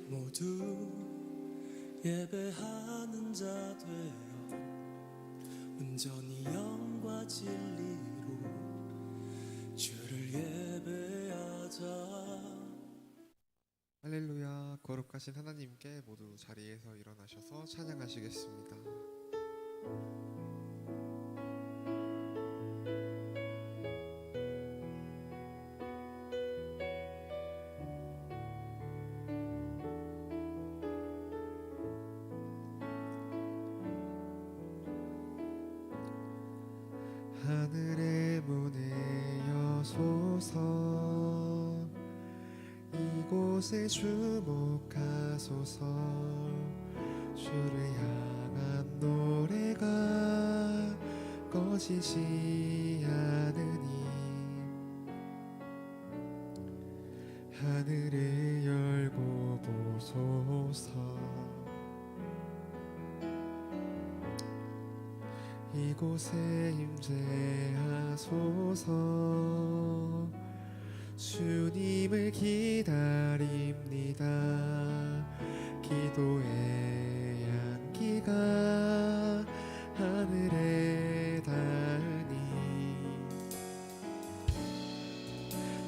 모두 예배하는 자 되어 온전히 영과 진리로 주를 예배하자. 할렐루야. 거룩하신 하나님께 모두 자리에서 일어나셔서 찬양하시겠습니다. 하늘의 문을 여소서, 이곳에 주목하소서. 주를 향한 노래가 꺼지지 않으니 하늘을 열고 보소서. 이곳에 임재하소서. 주님을 기다립니다. 기도의 향기가 하늘에 닿으니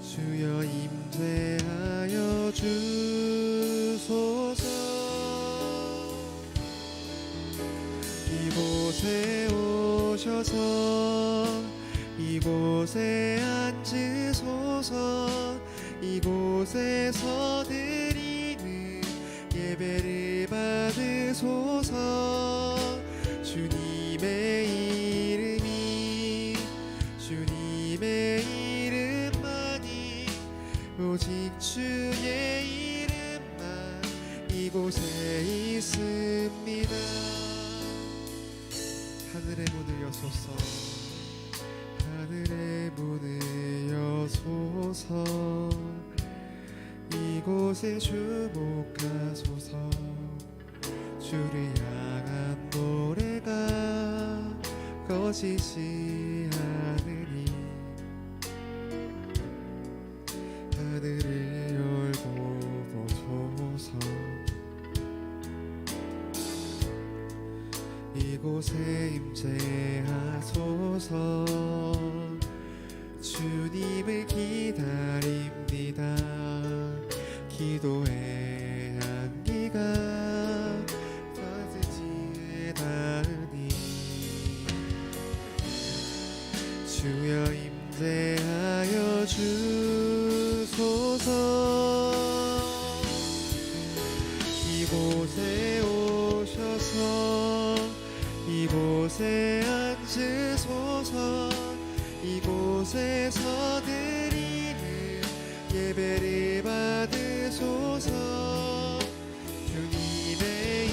주여 임재하여 주소서. 이곳에 오셔서 이곳에 앉으소서. 이곳에서 드리는 예배를 받으소서. 주님의 이름이 주님의 이름만이 오직 주의 이름만 이곳에 있습니다. 하늘의 문을 여소서. 하늘의 문을 여소서. 이곳에 주목하소서. 주를 향한 노래가 꺼지지 않으니 하늘을 열고 보소서. 이곳에 임재하소서. 주님을 기다립니다. 기도의 향기가 따뜻히 닿으니 주여 임재하여 주소서. 이곳에 오셔서 이곳에 앉으소서. 이곳에서 드리는 예배를 받으소서. 주님의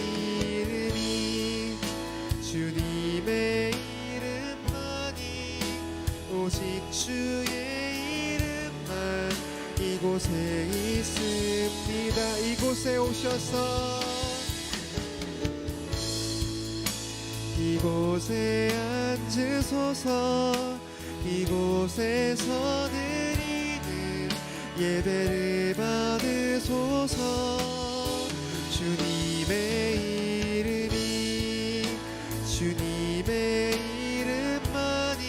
이름이 주님의 이름만이 오직 주의 이름만 이곳에 있습니다. 이곳에 오셔서 이곳에 앉으소서. 이곳에서 드리는 예배를 받으소서. 주님의 이름이 주님의 이름만이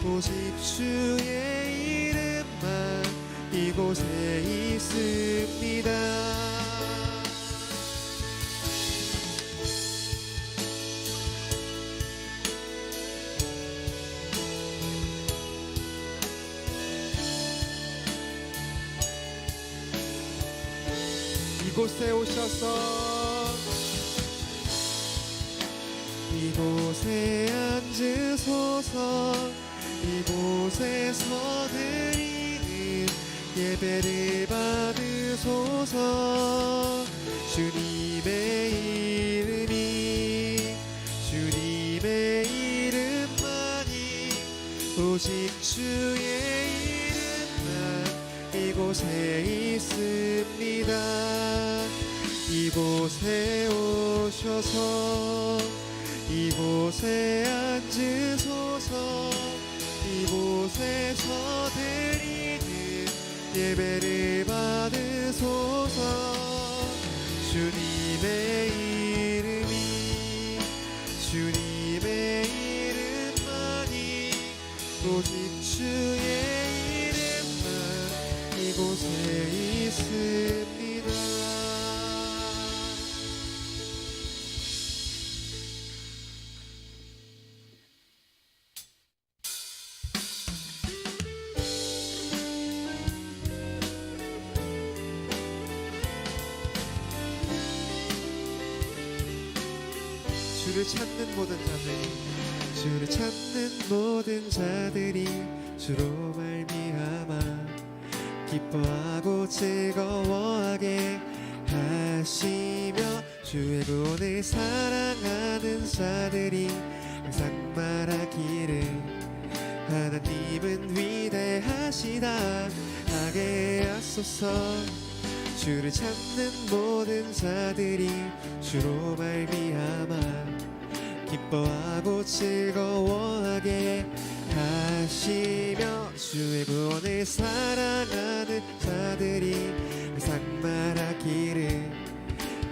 오직 주의 이름만 이곳에 있습니다. 이곳에 오셔서 이곳에 앉으소서. 이곳에서 드리는 예배를 받으소서. 주님의 이름이 주님의 이름만이 오직 주의 이름만 이곳에 있습니다. 이곳에 오셔서 이곳에 앉으소서. 이곳에서 드리는 예배를 받으소서. 주를 찾는 모든 자들이 주를 찾는 모든 자들이 주로 말미암아 기뻐하고 즐거워하게 하시며 주의 구원을 사랑하는 자들이 항상 말하기를 하나님은 위대하시다 하게 하소서. 주를 찾는 모든 자들이 주로 말미암아 기뻐하고 즐거워하게 하시며 주의 구원을 사랑하는 자들이 항상 말하기를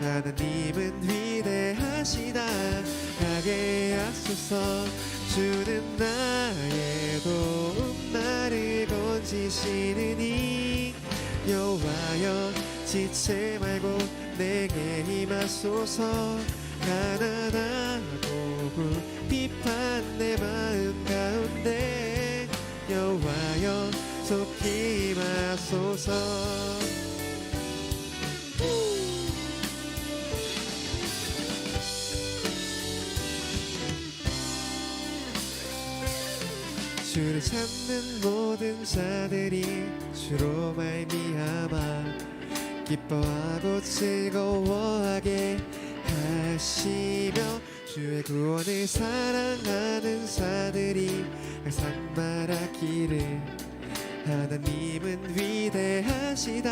하나님은 위대하시다 하게 하소서. 주는 나의 도움 나를 건지시느니 여호와여 지체 말고 내게 임하소서. 가난하고 궁핍한 내 마음 가운데 여호와여 속히 임하소서. 주를 찾는 모든 자들이 주로 말미암아 기뻐하고 즐거워하게 하시며 주의 구원을 사랑하는 자들이 항상 말하기를 하나님은 위대하시다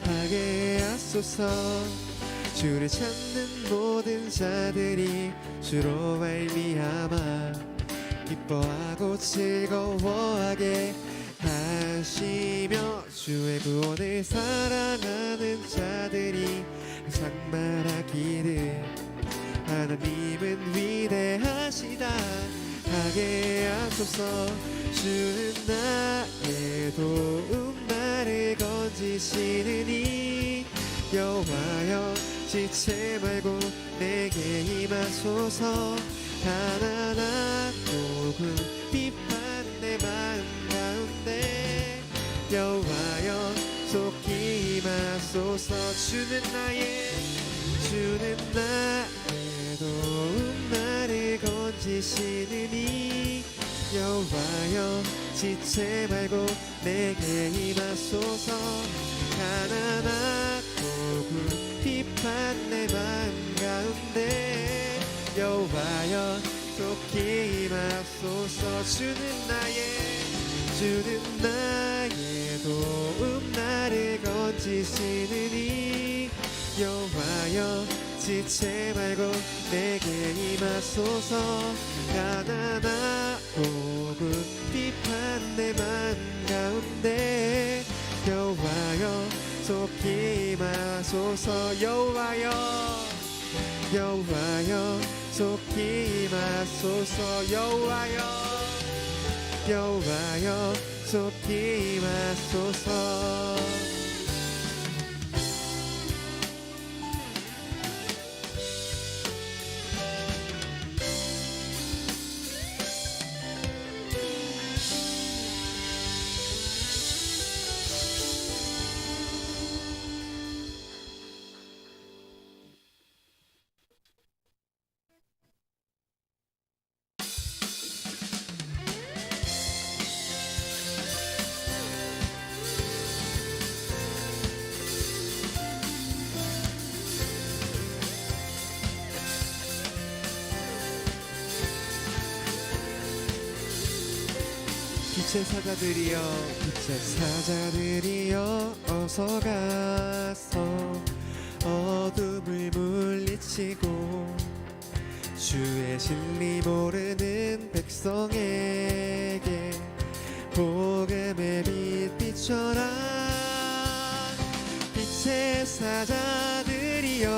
하게 하소서. 주를 찾는 모든 자들이 주로 말미암아 기뻐하고 즐거워하게 하시며 주의 구원을 사랑하는 자들이 항상 말하기를 하나님은 위대하시다 하게 하소서. 주는 나의 도움 나를 건지시느니 여호와여 지체 말고 내게 임하소서. 가난하고 궁핍한 내 마음 가운데 여호와여 속히 임하소서. 주는 나의 도움 나를 건지시느니 여호와여 지체 말고 내게 임하소서. 가난하고 궁핍한 내 마음 가운데 여호와여 속히 임하소서. 주는 나의 도움 나를 건지시느니 여호와여 지체 말고 내게 임하소서. 가난하고 궁핍한 내 마음 가운데 여호와여 속히 임하소서. 여호와여 속히 임하소서. 여호와여 속히 임하소서. 빛의 사자들이여 어서 가서 어둠을 물리치고 주의 진리 모르는 백성에게 복음의 빛 비춰라. 빛의 사자들이여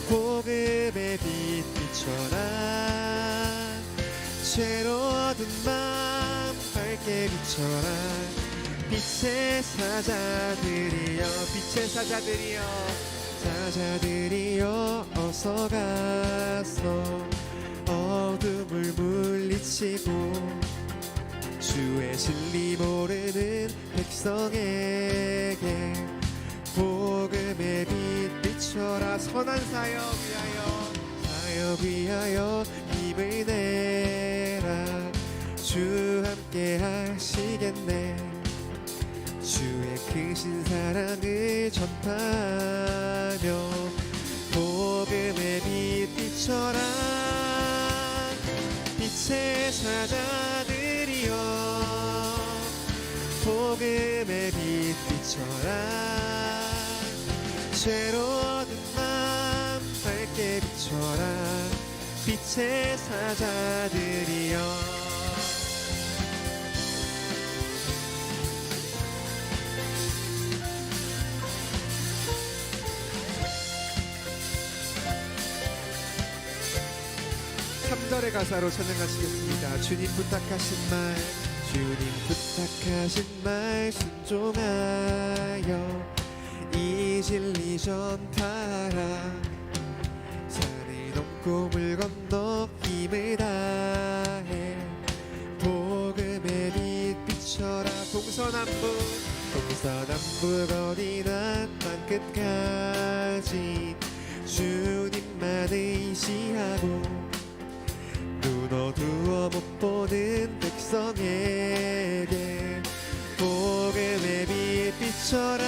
복음의 빛 비춰라. 죄로 어두운 맘 밝게 비춰라. 빛의 사자들이여 어서 가서 어둠을 물리치고 주의 진리 모르는 백성에게 복음의 빛 비춰라. 선한 사역 위하여 위하여 힘을 내라. 주 함께 하시겠네. 주의 크신 사랑을 전하며 복음의 빛 비춰라. 빛의 사자들이여 복음의 빛 비춰라. 죄로 얻은 맘 밝게 비춰라. 빛의 사자들이여. 절의 가사로 찬양하시겠습니다. 주님 부탁하신 말, 주님 부탁하신 말 순종하여 이 진리 전하라. 산을 넘고 물 건너 힘을 다해 복음의 빛 비춰라. 동서남북 어디 남만 끝까지 주님만 의지하고 눈 어두워 못 보는 백성에게 복음의 빛 비춰라.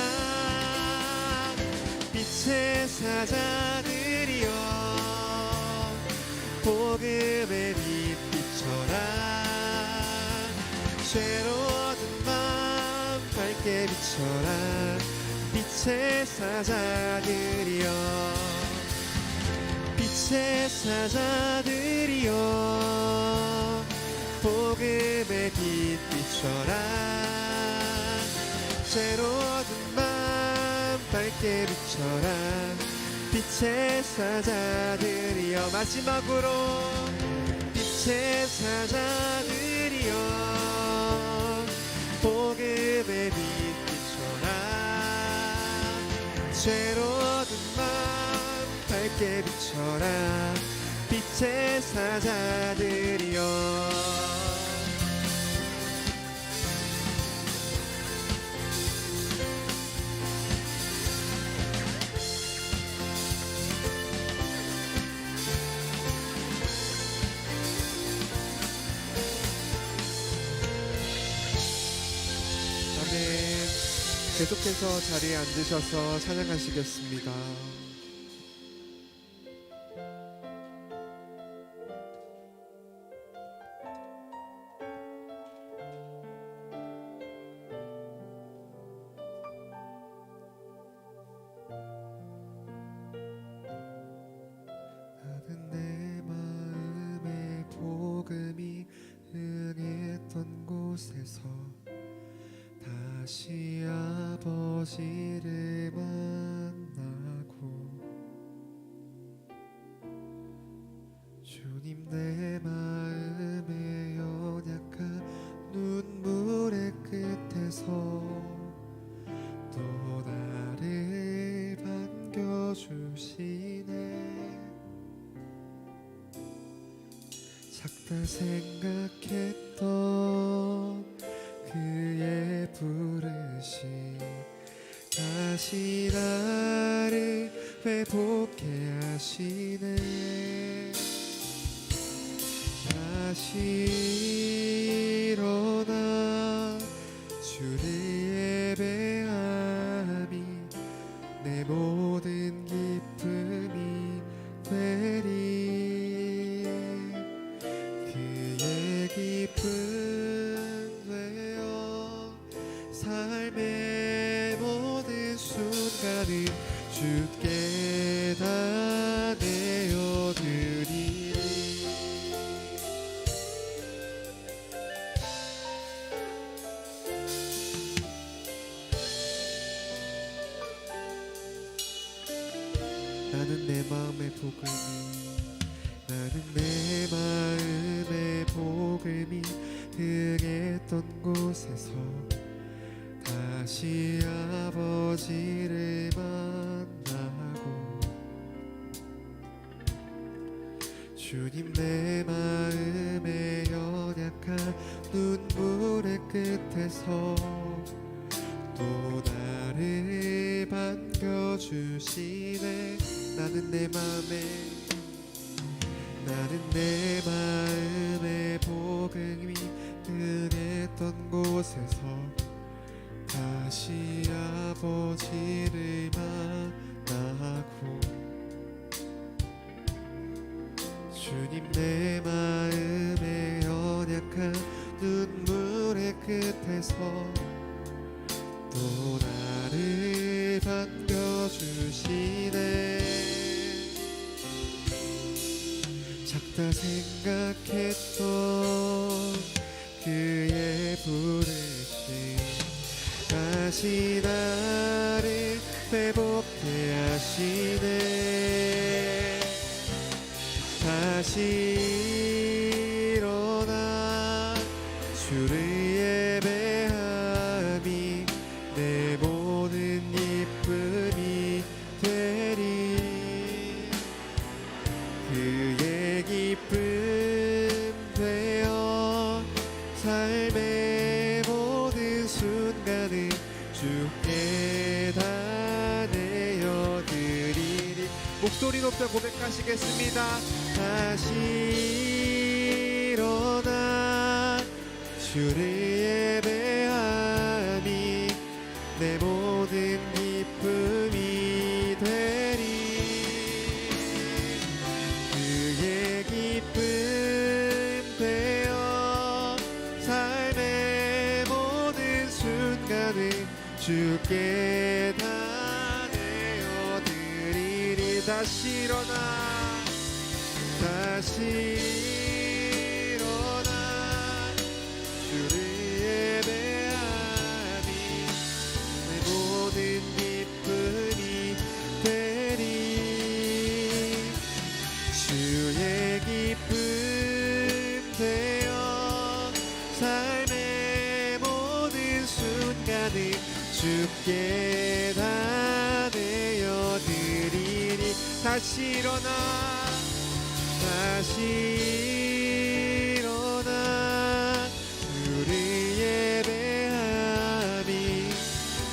빛의 사자들이여 복음의 빛 비춰라. 죄로 얻은 맘 밝게 비춰라. 빛의 사자들이여 빛의 사자들이여 복음의 빛 비춰라. 죄로 얻은 맘 밝게 비춰라. 빛의 사자들이여. 마지막으로 빛의 사자들이여 복음의 빛 비춰라. 죄로 얻은 맘 밝게 비춰라. 빛의 사자들이여. 아멘. 계속해서 자리에 앉으셔서 찬양하시겠습니다. 곳에서 다시 아버지를 만나고 주님 내 마음에 연약한 눈물의 끝에서 또 나를 반겨주시네. 작다 생각했던 그의 부르심 다시 나를 회복해 하시네. 다시 일어나 주를 예배함이 내 모든 기쁨이 되리. 그의 기쁨 되어 삶의 모든 순간을 주께 다 내어드리리. 나는 내 마음의 복음이 나는 내 마음의 복음이 흥했던 곳에서 다시 아버지를 만나고 주님 내 마음의 연약한 눈물의 끝에서 또 나를 반겨주시네. 나는 내 마음에 나는 내 마음의 복음이 은했던 곳에서 다시 아버지를 만나고 주님 내 마음의 연약한 눈물의 끝에서 또 나를 반겨주시네. 작다 생각했던 그의 부르심 다시 나를 회복케 하시네. 다시 일어나 주를 예배함이 내 모든 기쁨이 되리. 그의 기쁨 되어 삶의 모든 순간을 주께 다 내어드리리. 목소리 높여 고백하시겠습니다. 다시 일어나 주를 예배함이 내 모든 기쁨이 되리. 그의 기쁨 되어 삶의 모든 순간을 주께 다 내어드리리. 다시 일어나 다시 일어나 주를 예배하니 내 모든 기쁨이 되리. 주의 기쁨 되어 삶의 모든 순간을 주께 다 내어드리리. 다시 일어나 다시 일어나 주를 예배함이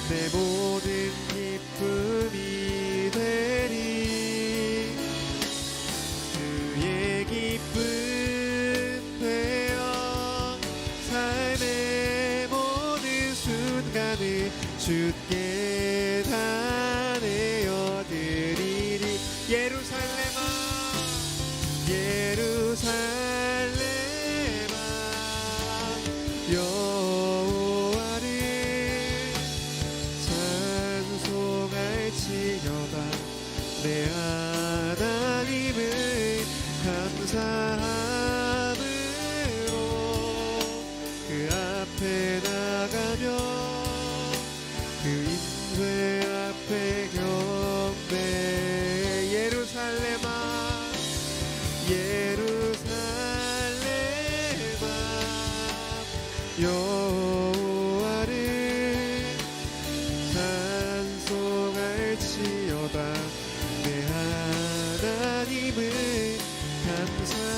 내 모든 기쁨이 되리. 주의 기쁨 되어 삶의 모든 순간을 주께 다 내어드리리. 예루살렘아 예루살렘아 여호와를 찬송할지어다. 내 하나님을 감사함으로 그 앞에 나가며 그 임재 앞에 경배. 예루살렘아 예루살렘아 여호와를 찬송할지어다. 내 하나님을 감사함으로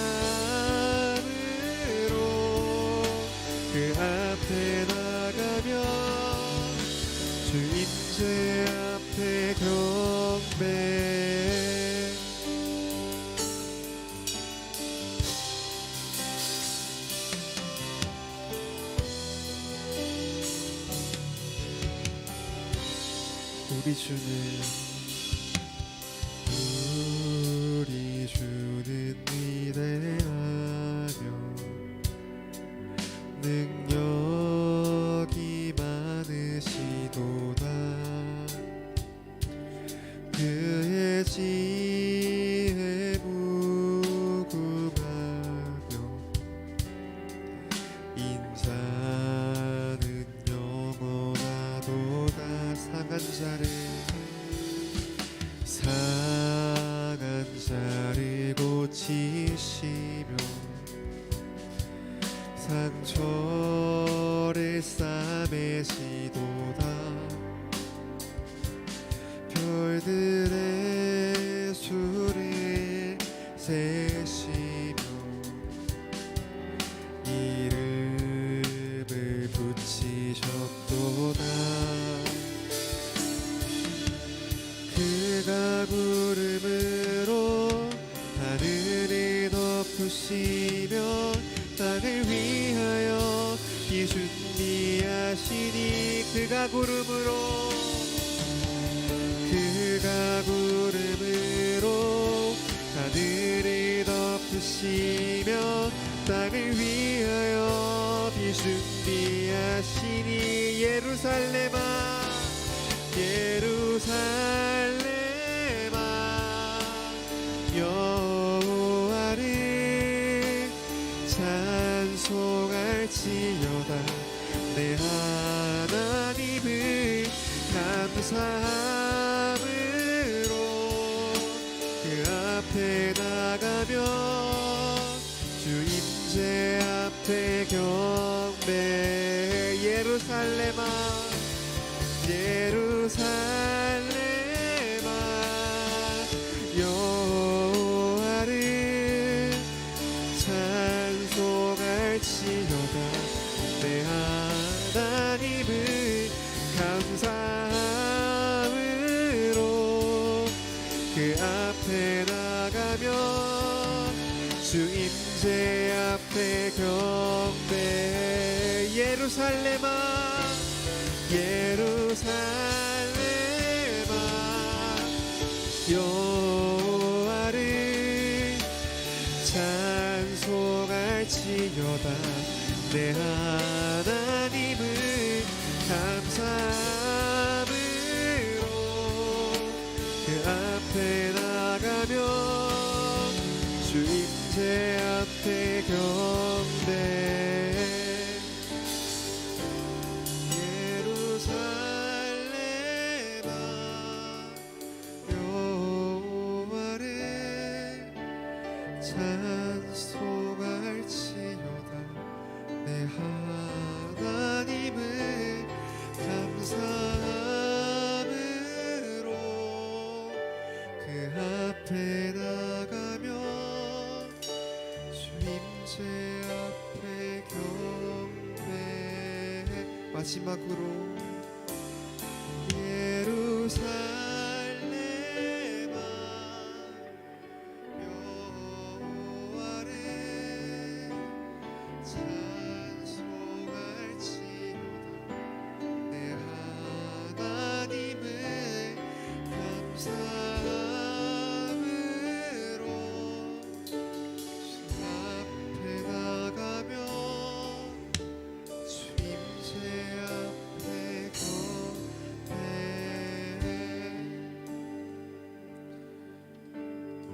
그 앞에 나가며 주 임재 앞에 경배. 우리 주는 위대하며 능력이 많으시도다. 그의 지혜 무궁하며 인자는 영원하도다. 상한 자를 고치시며 상처를 싸매시도다. 별들의 수를 세시며 이름을 붙이셨도다. 그가 구름으로 하늘을 부시며 땅을 위하여 비 준비하시니 그가 구름으로 하늘을 덮으시며 땅을 위하여 비 준비하시니 예루살렘아 여호와를 찬송할지어다 내 하나님을 감사함으로 그 앞에 나가며 주 임재 앞에 경배 예루살렘아 여호와를 찬송할지어다 내 하나님을 감사함으로 그 앞에 나가며 주 임재 앞에 경배 예루살렘아 여호와를 찬송할지어다 내 하나님을 감사함으로 그 앞에 나가며 주 임재 앞에 경배 찬송할지어다 내 하나님을 감사함으로 그 앞에 나가며 주 임재 앞에 경배 마지막으로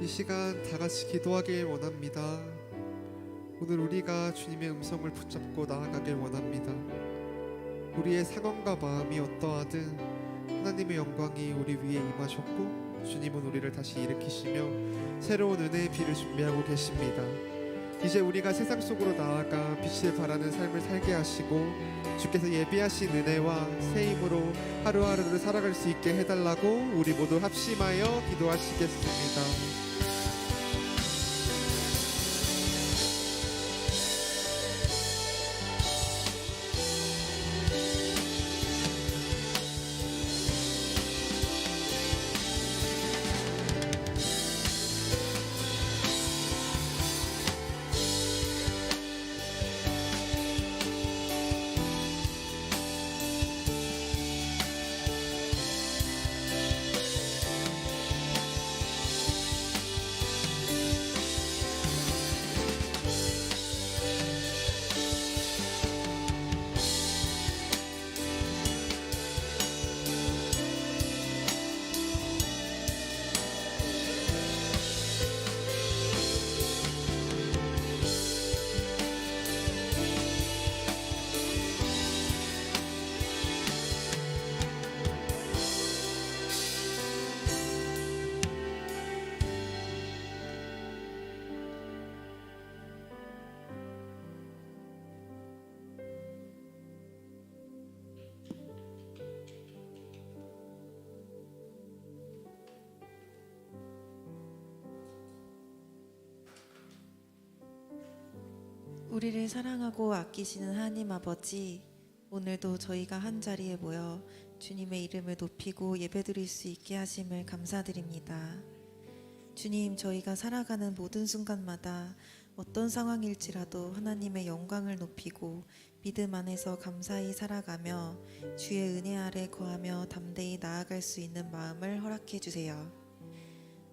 이 시간 다 같이 기도하길 원합니다. 오늘 우리가 주님의 음성을 붙잡고 나아가길 원합니다. 우리의 상황과 마음이 어떠하든 하나님의 영광이 우리 위에 임하셨고 주님은 우리를 다시 일으키시며 새로운 은혜의 비를 준비하고 계십니다. 이제 우리가 세상 속으로 나아가 빛을 발하는 삶을 살게 하시고 주께서 예비하신 은혜와 새 힘으로 하루하루를 살아갈 수 있게 해달라고 우리 모두 합심하여 기도하시겠습니다. 우리를 사랑하고 아끼시는 하나님 아버지, 오늘도 저희가 한 자리에 모여 주님의 이름을 높이고 예배드릴 수 있게 하심을 감사드립니다. 주님, 저희가 살아가는 모든 순간마다 어떤 상황일지라도 하나님의 영광을 높이고 믿음 안에서 감사히 살아가며 주의 은혜 아래 거하며 담대히 나아갈 수 있는 마음을 허락해 주세요.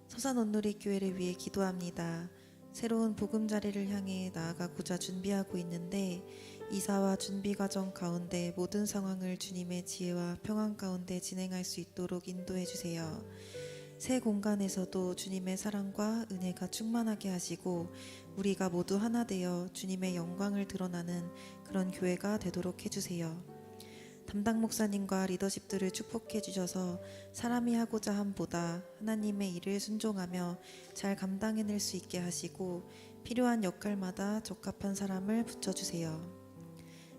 서산 온누리 교회를 위해 기도합니다. 새로운 보금자리를 향해 나아가고자 준비하고 있는데 이사와 준비 과정 가운데 모든 상황을 주님의 지혜와 평안 가운데 진행할 수 있도록 인도해 주세요. 새 공간에서도 주님의 사랑과 은혜가 충만하게 하시고 우리가 모두 하나 되어 주님의 영광을 드러나는 그런 교회가 되도록 해주세요. 담당 목사님과 리더십들을 축복해 주셔서 사람이 하고자 함보다 하나님의 일을 순종하며 잘 감당해낼 수 있게 하시고 필요한 역할마다 적합한 사람을 붙여주세요.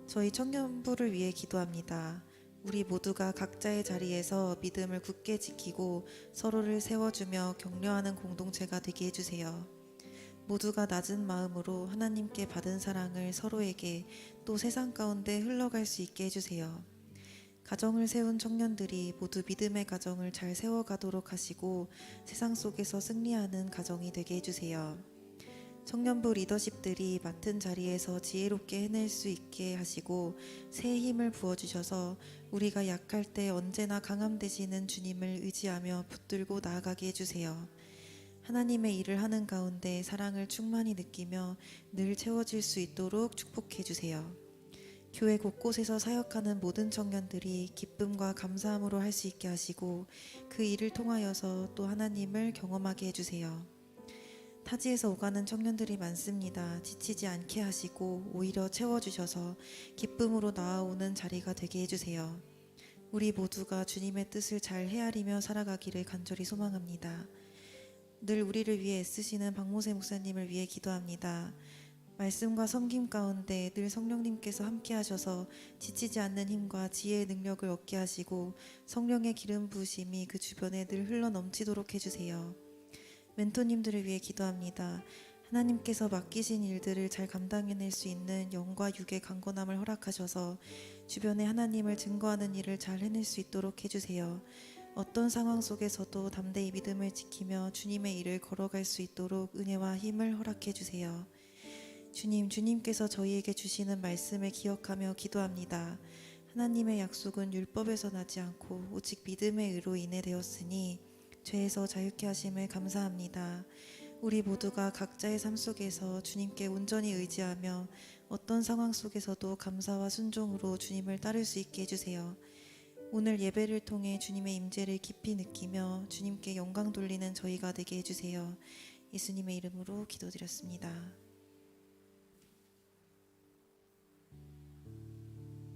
저희 청년부를 위해 기도합니다. 우리 모두가 각자의 자리에서 믿음을 굳게 지키고 서로를 세워주며 격려하는 공동체가 되게 해주세요. 모두가 낮은 마음으로 하나님께 받은 사랑을 서로에게 또 세상 가운데 흘러갈 수 있게 해주세요. 가정을 세운 청년들이 모두 믿음의 가정을 잘 세워가도록 하시고 세상 속에서 승리하는 가정이 되게 해주세요. 청년부 리더십들이 맡은 자리에서 지혜롭게 해낼 수 있게 하시고 새 힘을 부어주셔서 우리가 약할 때 언제나 강함 되시는 주님을 의지하며 붙들고 나아가게 해주세요. 하나님의 일을 하는 가운데 사랑을 충만히 느끼며 늘 채워질 수 있도록 축복해 주세요. 교회 곳곳에서 사역하는 모든 청년들이 기쁨과 감사함으로 할 수 있게 하시고 그 일을 통하여서 또 하나님을 경험하게 해주세요. 타지에서 오가는 청년들이 많습니다. 지치지 않게 하시고 오히려 채워주셔서 기쁨으로 나아오는 자리가 되게 해주세요. 우리 모두가 주님의 뜻을 잘 헤아리며 살아가기를 간절히 소망합니다. 늘 우리를 위해 애쓰시는 박모세 목사님을 위해 기도합니다. 말씀과 섬김 가운데 늘 성령님께서 함께 하셔서 지치지 않는 힘과 지혜의 능력을 얻게 하시고 성령의 기름 부으심이 그 주변에 늘 흘러 넘치도록 해주세요. 멘토님들을 위해 기도합니다. 하나님께서 맡기신 일들을 잘 감당해낼 수 있는 영과 육의 강건함을 허락하셔서 주변에 하나님을 증거하는 일을 잘 해낼 수 있도록 해주세요. 어떤 상황 속에서도 담대히 믿음을 지키며 주님의 일을 걸어갈 수 있도록 은혜와 힘을 허락해 주세요. 주님께서 저희에게 주시는 말씀을 기억하며 기도합니다. 하나님의 약속은 율법에서 나지 않고 오직 믿음의 의로 인해 되었으니 죄에서 자유케 하심을 감사합니다. 우리 모두가 각자의 삶 속에서 주님께 온전히 의지하며 어떤 상황 속에서도 감사와 순종으로 주님을 따를 수 있게 해주세요. 오늘 예배를 통해 주님의 임재를 깊이 느끼며 주님께 영광 돌리는 저희가 되게 해주세요. 예수님의 이름으로 기도드렸습니다.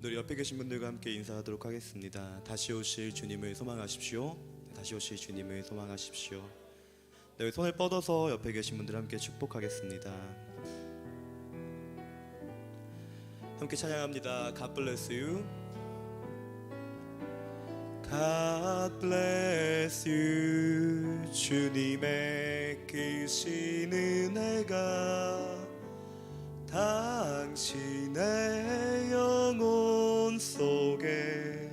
우리 옆에 계신 분들과 함께 인사하도록 하겠습니다. 다시 오실 주님을 소망하십시오. 다시 오실 주님을 소망하십시오. 네, 손을 뻗어서 옆에 계신 분들 함께 축복하겠습니다. 함께 찬양합니다. God bless you. God bless you. 주님의 크신 은혜가 당신의 영혼 속에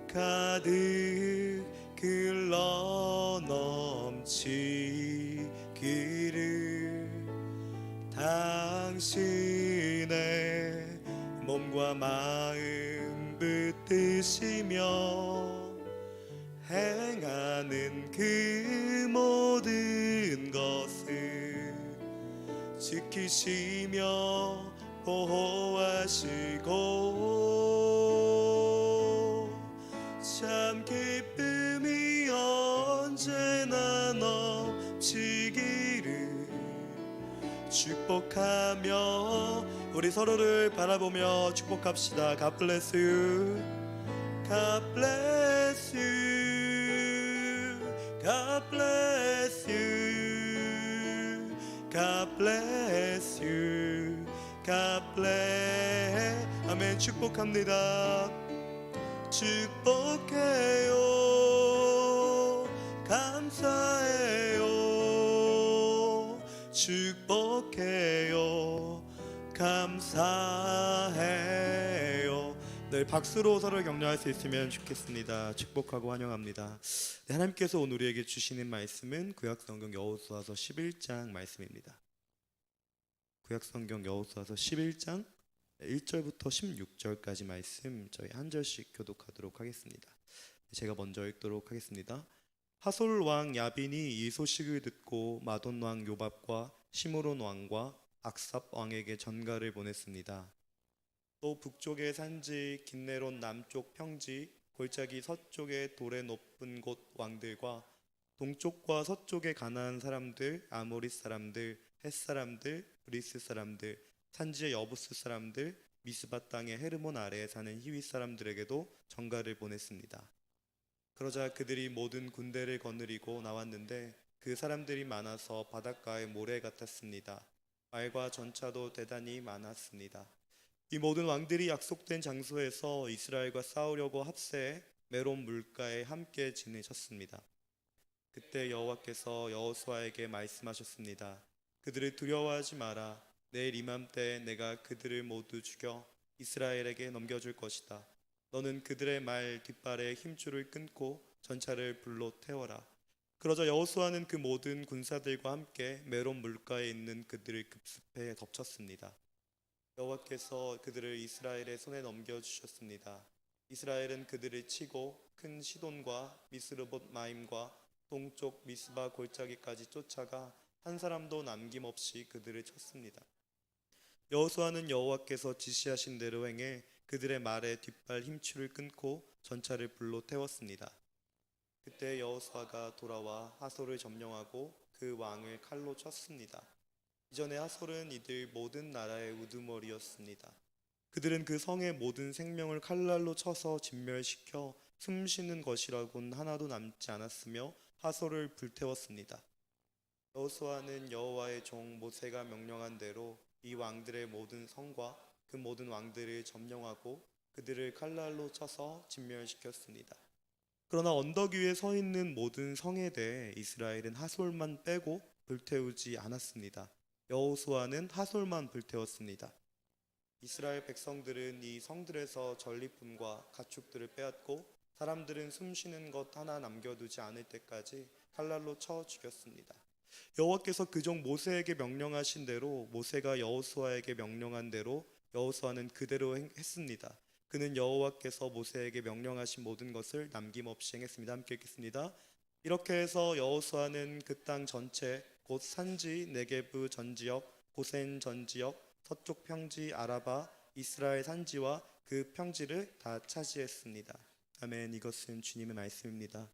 가득 흘러 넘치기를 당신의 몸과 마음 붙드시며 행하는 그 모든 것을 지키시며 보호하시고 참 기쁨이 언제나 넘치기를 축복하며 우리 서로를 바라보며 축복합시다. God bless you. God bless you. God bless you. God bless you. God bless. 아멘. 축복합니다. 축복해요. 감사해요. 축복해요. 감사해요. 네, 박수로 서로를 격려할 수 있으면 좋겠습니다. 축복하고 환영합니다. 네, 하나님께서 오늘 우리에게 주시는 말씀은 구약성경 여호수아서 11장 말씀입니다. 구약성경 여호수아서 11장 1절부터 16절까지 말씀 저희 한 절씩 교독하도록 하겠습니다. 제가 먼저 읽도록 하겠습니다. 하솔 왕 야빈이 이 소식을 듣고 마돈 왕 요밥과 시므론 왕과 악삽 왕에게 전가를 보냈습니다. 또 북쪽의 산지 긴네론 남쪽 평지 골짜기 서쪽의 돌의 높은 곳 왕들과 동쪽과 서쪽의 가나안 사람들, 아모리 사람들, 헷 사람들, 브리스 사람들, 산지의 여부스 사람들, 미스바 땅의 헤르몬 아래에 사는 히윗 사람들에게도 전가를 보냈습니다. 그러자 그들이 모든 군대를 거느리고 나왔는데 그 사람들이 많아서 바닷가의 모래 같았습니다. 말과 전차도 대단히 많았습니다. 이 모든 왕들이 약속된 장소에서 이스라엘과 싸우려고 합세해 메론 물가에 함께 지내셨습니다. 그때 여호와께서 여호수아에게 말씀하셨습니다. 그들을 두려워하지 마라. 내일 이맘때 내가 그들을 모두 죽여 이스라엘에게 넘겨줄 것이다. 너는 그들의 말 뒷발에 힘줄을 끊고 전차를 불로 태워라. 그러자 여호수아는 그 모든 군사들과 함께 메론 물가에 있는 그들을 급습해 덮쳤습니다. 여호와께서 그들을 이스라엘의 손에 넘겨주셨습니다. 이스라엘은 그들을 치고 큰 시돈과 미스르봇 마임과 동쪽 미스바 골짜기까지 쫓아가 한 사람도 남김없이 그들을 쳤습니다. 여호수아는 여호와께서 지시하신 대로 행해 그들의 말에 뒷발 힘줄을 끊고 전차를 불로 태웠습니다. 그때 여호수아가 돌아와 하솔을 점령하고 그 왕을 칼로 쳤습니다. 이전에 하솔은 이들 모든 나라의 우두머리였습니다. 그들은 그 성의 모든 생명을 칼날로 쳐서 진멸시켜 숨쉬는 것이라곤 하나도 남지 않았으며 하솔을 불태웠습니다. 여호수아는 여호와의 종 모세가 명령한 대로 이 왕들의 모든 성과 그 모든 왕들을 점령하고 그들을 칼날로 쳐서 진멸시켰습니다. 그러나 언덕 위에 서 있는 모든 성에 대해 이스라엘은 하솔만 빼고 불태우지 않았습니다. 여호수아는 하솔만 불태웠습니다. 이스라엘 백성들은 이 성들에서 전리품과 가축들을 빼앗고 사람들은 숨쉬는 것 하나 남겨두지 않을 때까지 칼날로 쳐 죽였습니다. 여호와께서 그종 모세에게 명령하신 대로 모세가 여호수아에게 명령한 대로 여호수아는 그대로 했습니다. 그는 여호와께서 모세에게 명령하신 모든 것을 남김없이 행했습니다. 함께 읽겠습니다. 이렇게 해서 여호수아는 그 땅 전체 곧 산지 네게브 전지역 고센 전지역 서쪽 평지 아라바 이스라엘 산지와 그 평지를 다 차지했습니다. 아멘. 이것은 주님의 말씀입니다.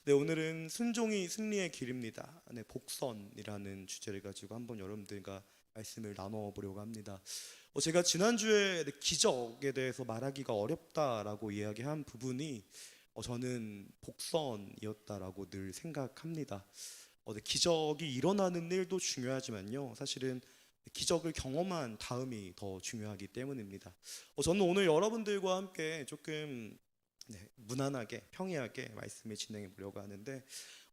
네, 오늘은 순종이 승리의 길입니다. 네, 복선이라는 주제를 가지고 한번 여러분들과 말씀을 나눠보려고 합니다. 제가 지난주에 기적에 대해서 말하기가 어렵다라고 이야기한 부분이 저는 복선이었다라고 늘 생각합니다. 기적이 일어나는 일도 중요하지만요, 사실은 기적을 경험한 다음이 더 중요하기 때문입니다. 저는 오늘 여러분들과 함께 조금 무난하게 평이하게 말씀을 진행해 보려고 하는데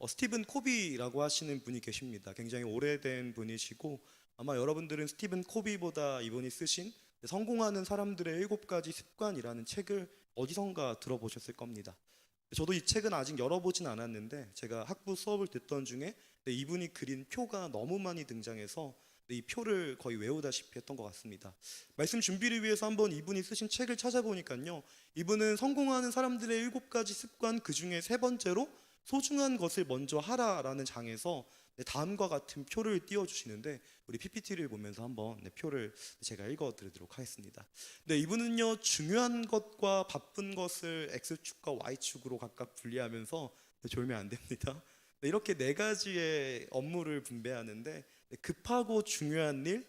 스티븐 코비라고 하시는 분이 계십니다. 굉장히 오래된 분이시고 아마 여러분들은 스티븐 코비보다 이분이 쓰신 성공하는 사람들의 7가지 습관이라는 책을 어디선가 들어보셨을 겁니다. 저도 이 책은 아직 열어보진 않았는데 제가 학부 수업을 듣던 중에 이분이 그린 표가 너무 많이 등장해서 이 표를 거의 외우다시피 했던 것 같습니다. 말씀 준비를 위해서 한번 이분이 쓰신 책을 찾아보니까요, 이분은 성공하는 사람들의 7가지 습관 그 중에 3번째로 소중한 것을 먼저 하라라는 장에서 다음과 같은 표를 띄워주시는데 우리 PPT를 보면서 한번 표를 제가 읽어드리도록 하겠습니다. 이분은요, 중요한 것과 바쁜 것을 X축과 Y축으로 각각 분리하면서 졸면 안 됩니다. 이렇게 4가지의 업무를 분배하는데 급하고 중요한 일,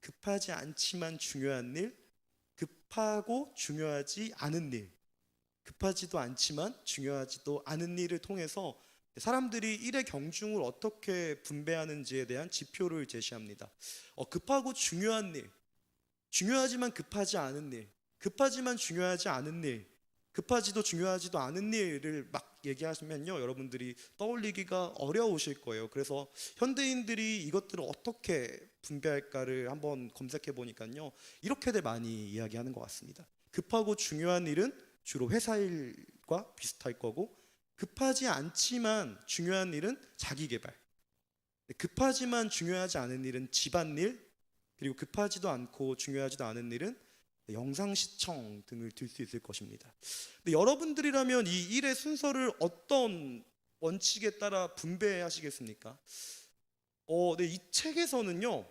급하지 않지만 중요한 일, 급하고 중요하지 않은 일, 급하지도 않지만 중요하지도 않은 일을 통해서 사람들이 일의 경중을 어떻게 분배하는지에 대한 지표를 제시합니다. 급하고 중요한 일, 중요하지만 급하지 않은 일, 급하지만 중요하지 않은 일, 급하지도 중요하지도 않은 일을 막 얘기하시면요, 여러분들이 떠올리기가 어려우실 거예요. 그래서 현대인들이 이것들을 어떻게 분배할까를 한번 검색해 보니까요, 이렇게들 많이 이야기하는 것 같습니다. 급하고 중요한 일은 주로 회사 일과 비슷할 거고, 급하지 않지만 중요한 일은 자기 개발, 급하지만 중요하지 않은 일은 집안일, 그리고 급하지도 않고 중요하지도 않은 일은 영상 시청 등을 들 수 있을 것입니다. 근데 여러분들이라면 이 일의 순서를 어떤 원칙에 따라 분배하시겠습니까? 네, 이 책에서는요,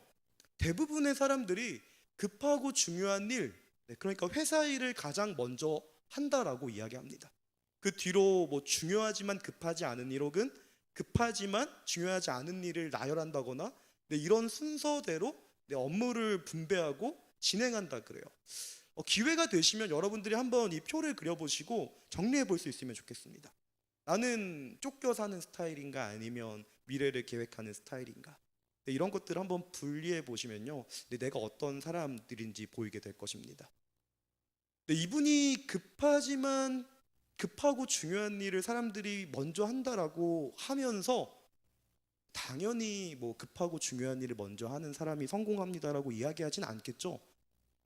대부분의 사람들이 급하고 중요한 일, 그러니까 회사 일을 가장 먼저 한다라고 이야기합니다. 그 뒤로 뭐 중요하지만 급하지 않은 일 혹은 급하지만 중요하지 않은 일을 나열한다거나 이런 순서대로 업무를 분배하고 진행한다 그래요. 기회가 되시면 여러분들이 한번 이 표를 그려보시고 정리해 볼 수 있으면 좋겠습니다. 나는 쫓겨 사는 스타일인가 아니면 미래를 계획하는 스타일인가? 이런 것들을 한번 분리해 보시면요, 내가 어떤 사람들인지 보이게 될 것입니다. 이분이 급하고 중요한 일을 사람들이 먼저 한다라고 하면서 당연히 뭐 급하고 중요한 일을 먼저 하는 사람이 성공합니다라고 이야기하진 않겠죠.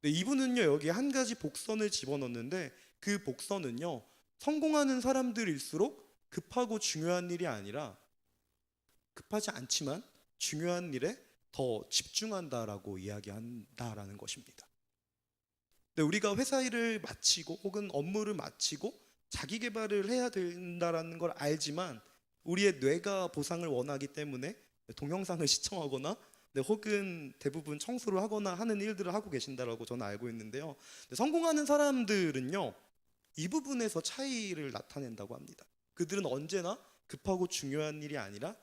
이분은요, 여기 한 가지 복선을 집어넣는데 그 복선은요, 성공하는 사람들일수록 급하고 중요한 일이 아니라 급하지 않지만 중요한 일에 더 집중한다라고 이야기한다라는 것입니다. 우리가 회사 일을 마치고 혹은 업무를 마치고 자기 개발을 해야 된다라는 걸 알지만 우리의 뇌가 보상을 원하기 때문에 동영상을 시청하거나 혹은 대부분 청소를 하거나 하는 일들을 하고 계신다라고 저는 알고 있는데요. 성공하는 사람들은요, 이 부분에서 차이를 나타낸다고 합니다. 그들은 언제나 급하고 중요한 일이 아니라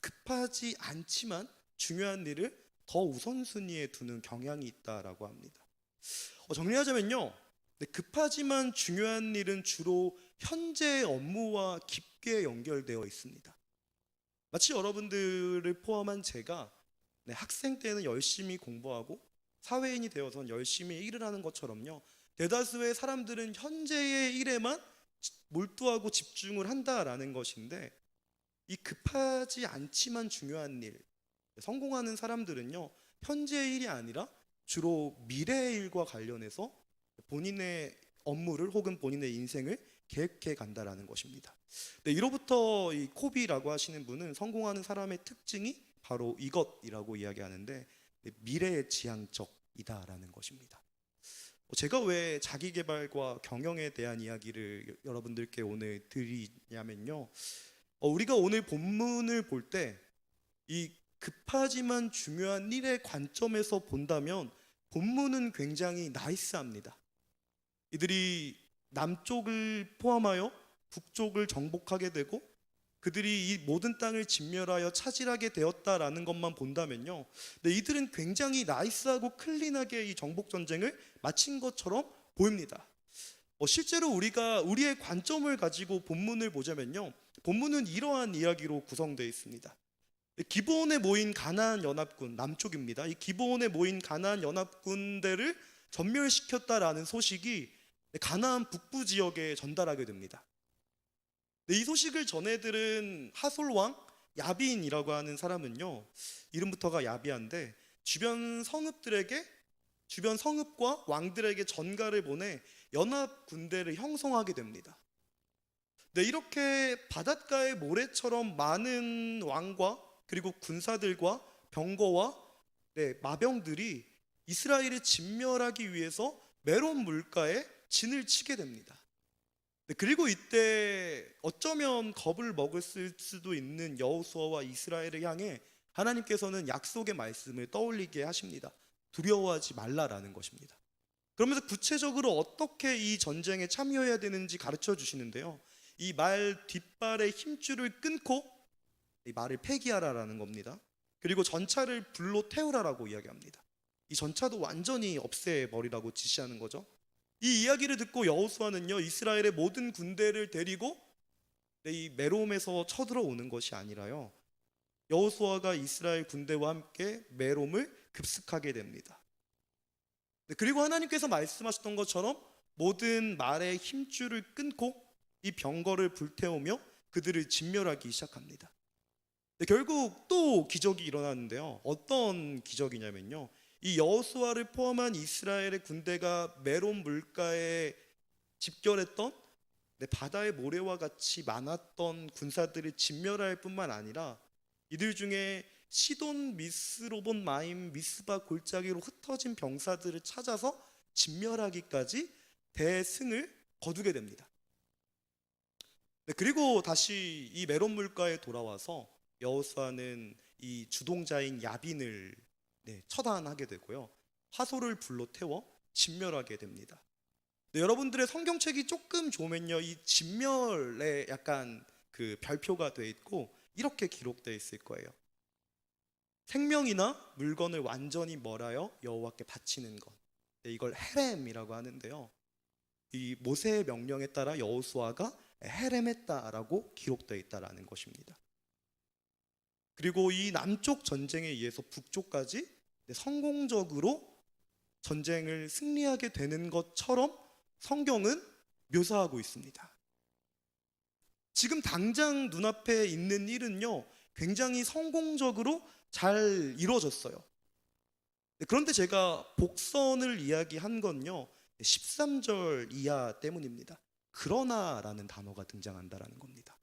급하지 않지만 중요한 일을 더 우선순위에 두는 경향이 있다라고 합니다. 정리하자면요, 급하지만 중요한 일은 주로 현재 업무와 깊게 연결되어 있습니다. 마치 여러분들을 포함한 제가 학생 때는 열심히 공부하고 사회인이 되어서 열심히 일을 하는 것처럼요, 대다수의 사람들은 현재의 일에만 몰두하고 집중을 한다라는 것인데, 이 급하지 않지만 중요한 일, 성공하는 사람들은요, 현재의 일이 아니라 주로 미래의 일과 관련해서 본인의 업무를 혹은 본인의 인생을 계획해 간다라는 것입니다. 이로부터 이 코비라고 하시는 분은 성공하는 사람의 특징이 바로 이것이라고 이야기하는데, 미래의 지향적이다라는 것입니다. 제가 왜 자기 개발과 경영에 대한 이야기를 여러분들께 오늘 드리냐면요, 우리가 오늘 본문을 볼 때 이 급하지만 중요한 일의 관점에서 본다면 본문은 굉장히 나이스합니다. 이들이 남쪽을 포함하여 북쪽을 정복하게 되고 그들이 이 모든 땅을 진멸하여 차지하게 되었다라는 것만 본다면요, 이들은 굉장히 나이스하고 클린하게 이 정복 전쟁을 마친 것처럼 보입니다. 실제로 우리가 우리의 관점을 가지고 본문을 보자면요, 본문은 이러한 이야기로 구성되어 있습니다. 기브온에 모인 가나안 연합군, 남쪽입니다. 이 기브온에 모인 가나안 연합군대를 전멸시켰다라는 소식이 가나안 북부 지역에 전달하게 됩니다. 이 소식을 전해들은 하솔 왕 야빈이라고 하는 사람은요, 이름부터가 야비한데 주변 성읍과 왕들에게 전가를 보내 연합 군대를 형성하게 됩니다. 이렇게 바닷가의 모래처럼 많은 왕과 그리고 군사들과 병거와 마병들이 이스라엘을 진멸하기 위해서 메론 물가에 진을 치게 됩니다. 그리고 이때 어쩌면 겁을 먹을 수도 있는 여호수아와 이스라엘을 향해 하나님께서는 약속의 말씀을 떠올리게 하십니다. 두려워하지 말라라는 것입니다. 그러면서 구체적으로 어떻게 이 전쟁에 참여해야 되는지 가르쳐 주시는데요, 이 말 뒷발의 힘줄을 끊고 이 말을 폐기하라라는 겁니다. 그리고 전차를 불로 태우라라고 이야기합니다. 이 전차도 완전히 없애버리라고 지시하는 거죠. 이 이야기를 듣고 여호수아는요, 이스라엘의 모든 군대를 데리고 이 메롬에서 쳐들어오는 것이 아니라요, 여호수아가 이스라엘 군대와 함께 메롬을 급습하게 됩니다. 그리고 하나님께서 말씀하셨던 것처럼 모든 말의 힘줄을 끊고 이 병거를 불태우며 그들을 진멸하기 시작합니다. 결국 또 기적이 일어나는데요, 어떤 기적이냐면요, 이 여호수아를 포함한 이스라엘의 군대가 메론 물가에 집결했던 바다의 모래와 같이 많았던 군사들을 진멸할 뿐만 아니라 이들 중에 시돈, 미스로본, 마임, 미스바 골짜기로 흩어진 병사들을 찾아서 진멸하기까지 대승을 거두게 됩니다. 네, 그리고 다시 이 메론 물가에 돌아와서 여호수아는 이 주동자인 야빈을 처단하게 되고요. 하솔을 불로 태워 진멸하게 됩니다. 네, 여러분들의 성경책이 조금 좋으면요, 이 진멸에 약간 그 별표가 돼 있고 이렇게 기록되어 있을 거예요. 생명이나 물건을 완전히 멀하여 여호와께 바치는 것. 네, 이걸 헤렘이라고 하는데요. 이 모세의 명령에 따라 여호수아가 헤렘했다라고 기록되어 있다라는 것입니다. 그리고 이 남쪽 전쟁에 의해서 북쪽까지 성공적으로 전쟁을 승리하게 되는 것처럼 성경은 묘사하고 있습니다. 지금 당장 눈앞에 있는 일은요, 굉장히 성공적으로 잘 이루어졌어요. 그런데 제가 복선을 이야기한 건요, 13절 이하 때문입니다. 그러나라는 단어가 등장한다라는 겁니다.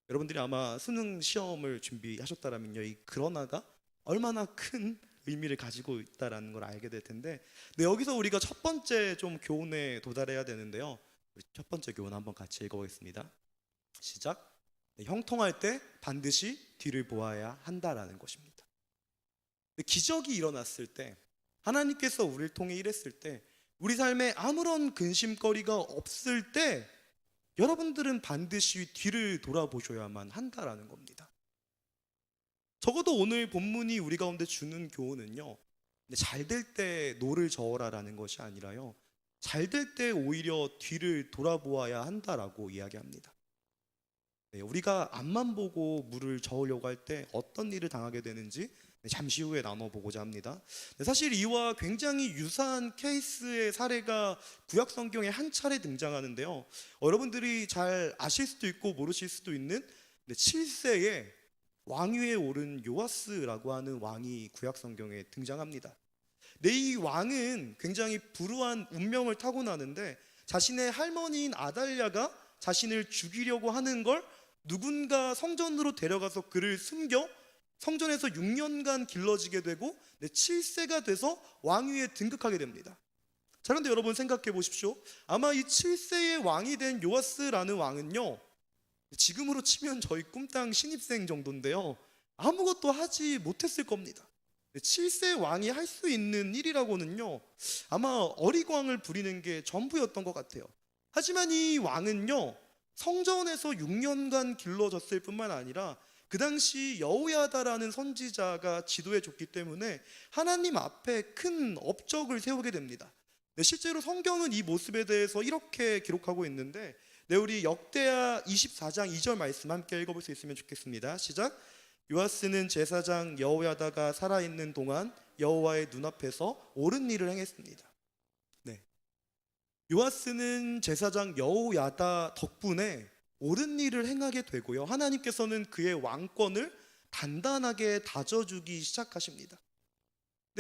여러분들이 아마 수능 시험을 준비하셨다면요, 이 그러나가 얼마나 큰 의미를 가지고 있다라는 걸 알게 될 텐데, 여기서 우리가 첫 번째 좀 교훈에 도달해야 되는데요. 우리 첫 번째 교훈 한번 같이 읽어보겠습니다. 시작. 형통할 때 반드시 뒤를 보아야 한다라는 것입니다. 기적이 일어났을 때, 하나님께서 우리를 통해 일했을 때, 우리 삶에 아무런 근심거리가 없을 때 여러분들은 반드시 뒤를 돌아보셔야만 한다라는 겁니다. 적어도 오늘 본문이 우리 가운데 주는 교훈은요, 잘 될 때 노를 저어라라는 것이 아니라요, 잘 될 때 오히려 뒤를 돌아보아야 한다라고 이야기합니다. 우리가 앞만 보고 물을 저으려고 할 때 어떤 일을 당하게 되는지 잠시 후에 나눠보고자 합니다. 사실 이와 굉장히 유사한 케이스의 사례가 구약 성경에 한 차례 등장하는데요, 여러분들이 잘 아실 수도 있고 모르실 수도 있는 7세에 왕위에 오른 요아스라고 하는 왕이 구약 성경에 등장합니다. 이 왕은 굉장히 불우한 운명을 타고나는데, 자신의 할머니인 아달랴가 자신을 죽이려고 하는 걸 누군가 성전으로 데려가서 그를 숨겨 성전에서 6년간 길러지게 되고 7세가 돼서 왕위에 등극하게 됩니다. 자, 그런데 여러분 생각해 보십시오. 아마 이 7세의 왕이 된 요아스라는 왕은요, 지금으로 치면 저희 꿈땅 신입생 정도인데요, 아무것도 하지 못했을 겁니다. 7세 왕이 할 수 있는 일이라고는요, 아마 어리광을 부리는 게 전부였던 것 같아요. 하지만 이 왕은요, 성전에서 6년간 길러졌을 뿐만 아니라 그 당시 여호야다라는 선지자가 지도해 줬기 때문에 하나님 앞에 큰 업적을 세우게 됩니다. 실제로 성경은 이 모습에 대해서 이렇게 기록하고 있는데, 우리 역대하 24장 2절 말씀 함께 읽어볼 수 있으면 좋겠습니다. 시작. 요아스는 제사장 여호야다가 살아있는 동안 여호와의 눈앞에서 옳은 일을 행했습니다. 요아스는 제사장 여호야다 덕분에 옳은 일을 행하게 되고요, 하나님께서는 그의 왕권을 단단하게 다져주기 시작하십니다.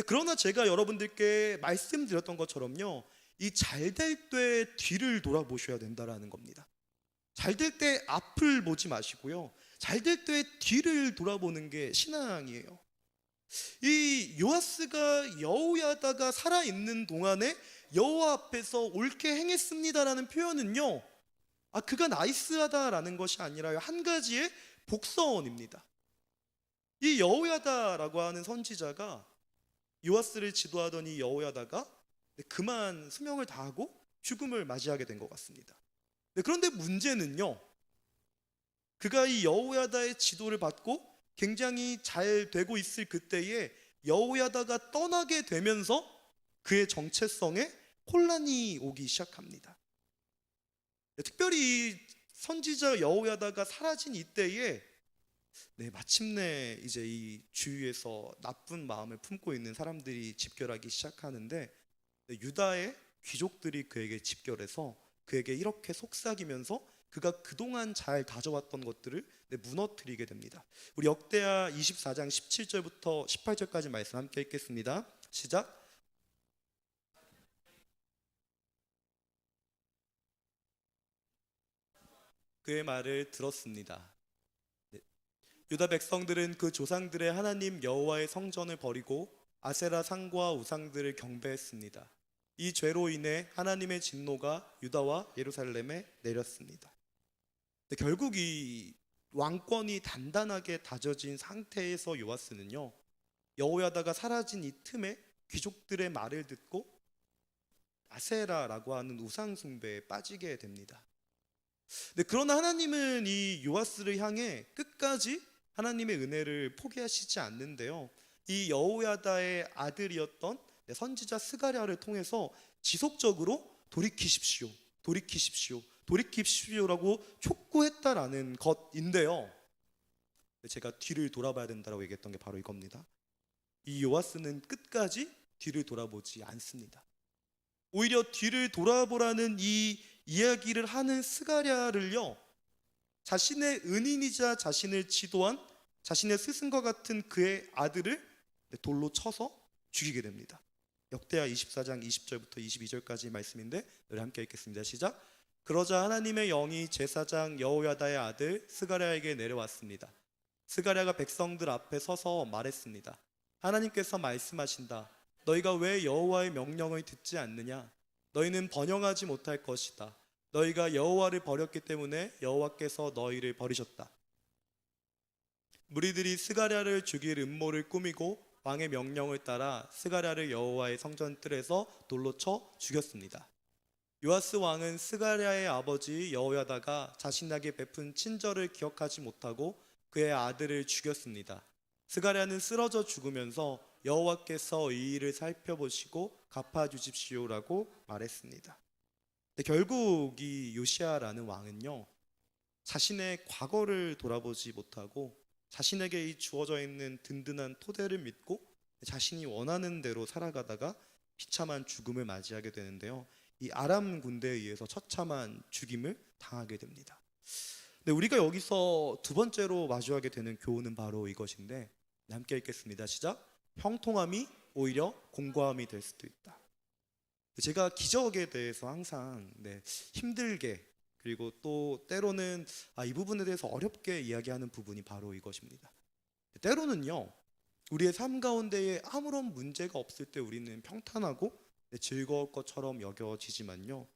그러나 제가 여러분들께 말씀드렸던 것처럼요, 이 잘 될 때 뒤를 돌아보셔야 된다라는 겁니다. 잘 될 때 앞을 보지 마시고요, 잘 될 때 뒤를 돌아보는 게 신앙이에요. 이 요아스가 여호야다가 살아있는 동안에 여호와 앞에서 옳게 행했습니다라는 표현은요, 그가 나이스하다라는 것이 아니라요, 한 가지의 복선입니다. 이 여호야다라고 하는 선지자가 요아스를 지도하던 이 여호야다가 그만 수명을 다하고 죽음을 맞이하게 된 것 같습니다. 그런데 문제는요, 그가 이 여호야다의 지도를 받고 굉장히 잘 되고 있을 그때에 여호야다가 떠나게 되면서 그의 정체성에 혼란이 오기 시작합니다. 특별히 선지자 여호야다가 사라진 이때에 마침내 이제 이 주위에서 나쁜 마음을 품고 있는 사람들이 집결하기 시작하는데, 유다의 귀족들이 그에게 집결해서 그에게 이렇게 속삭이면서 그가 그동안 잘 다져왔던 것들을 무너뜨리게 됩니다. 우리 역대하 24장 17절부터 18절까지 말씀 함께 읽겠습니다. 시작. 그의 말을 들었습니다. 유다 백성들은 그 조상들의 하나님 여호와의 성전을 버리고 아세라 상과 우상들을 경배했습니다. 이 죄로 인해 하나님의 진노가 유다와 예루살렘에 내렸습니다. 근데 결국 이 왕권이 단단하게 다져진 상태에서 요아스는요, 여호야다가 사라진 이 틈에 귀족들의 말을 듣고 아세라라고 하는 우상 숭배에 빠지게 됩니다. 근데 그러나 하나님은 이 요아스를 향해 끝까지 하나님의 은혜를 포기하시지 않는데요, 이 여호야다의 아들이었던 선지자 스가랴를 통해서 지속적으로 돌이키십시오, 돌이키십시오, 돌이키십시오라고 촉구했다라는 것인데요, 제가 뒤를 돌아봐야 된다고 얘기했던 게 바로 이겁니다. 이 요아스는 끝까지 뒤를 돌아보지 않습니다. 오히려 뒤를 돌아보라는 이 이야기를 하는 스가랴를요, 자신의 은인이자 자신을 지도한 자신의 스승과 같은 그의 아들을 돌로 쳐서 죽이게 됩니다. 역대하 24장 20절부터 22절까지 말씀인데 우리 함께 읽겠습니다. 시작. 그러자 하나님의 영이 제사장 여호야다의 아들 스가랴에게 내려왔습니다. 스가랴가 백성들 앞에 서서 말했습니다. 하나님께서 말씀하신다. 너희가 왜 여호와의 명령을 듣지 않느냐? 너희는 번영하지 못할 것이다. 너희가 여호와를 버렸기 때문에 여호와께서 너희를 버리셨다. 무리들이 스가랴를 죽일 음모를 꾸미고 왕의 명령을 따라 스가랴를 여호와의 성전 뜰에서 돌로 쳐 죽였습니다. 요아스 왕은 스가랴의 아버지 여호야다가 자신에게 베푼 친절을 기억하지 못하고 그의 아들을 죽였습니다. 스가랴는 쓰러져 죽으면서 여호와께서 이 일을 살펴보시고 갚아주십시오라고 말했습니다. 결국 이 요시야라는 왕은요, 자신의 과거를 돌아보지 못하고 자신에게 주어져 있는 든든한 토대를 믿고 자신이 원하는 대로 살아가다가 비참한 죽음을 맞이하게 되는데요, 이 아람 군대에 의해서 처참한 죽임을 당하게 됩니다. 근데 우리가 여기서 두 번째로 마주하게 되는 교훈은 바로 이것인데, 함께 읽겠습니다. 시작. 형통함이 오히려 공고함이 될 수도 있다. 제가 기적에 대해서 항상 힘들게, 그리고 또 때로는 이 부분에 대해서 어렵게 이야기하는 부분이 바로 이것입니다. 때로는요, 우리의 삶 가운데에 아무런 문제가 없을 때 우리는 평탄하고 즐거울 것처럼 여겨지지만요,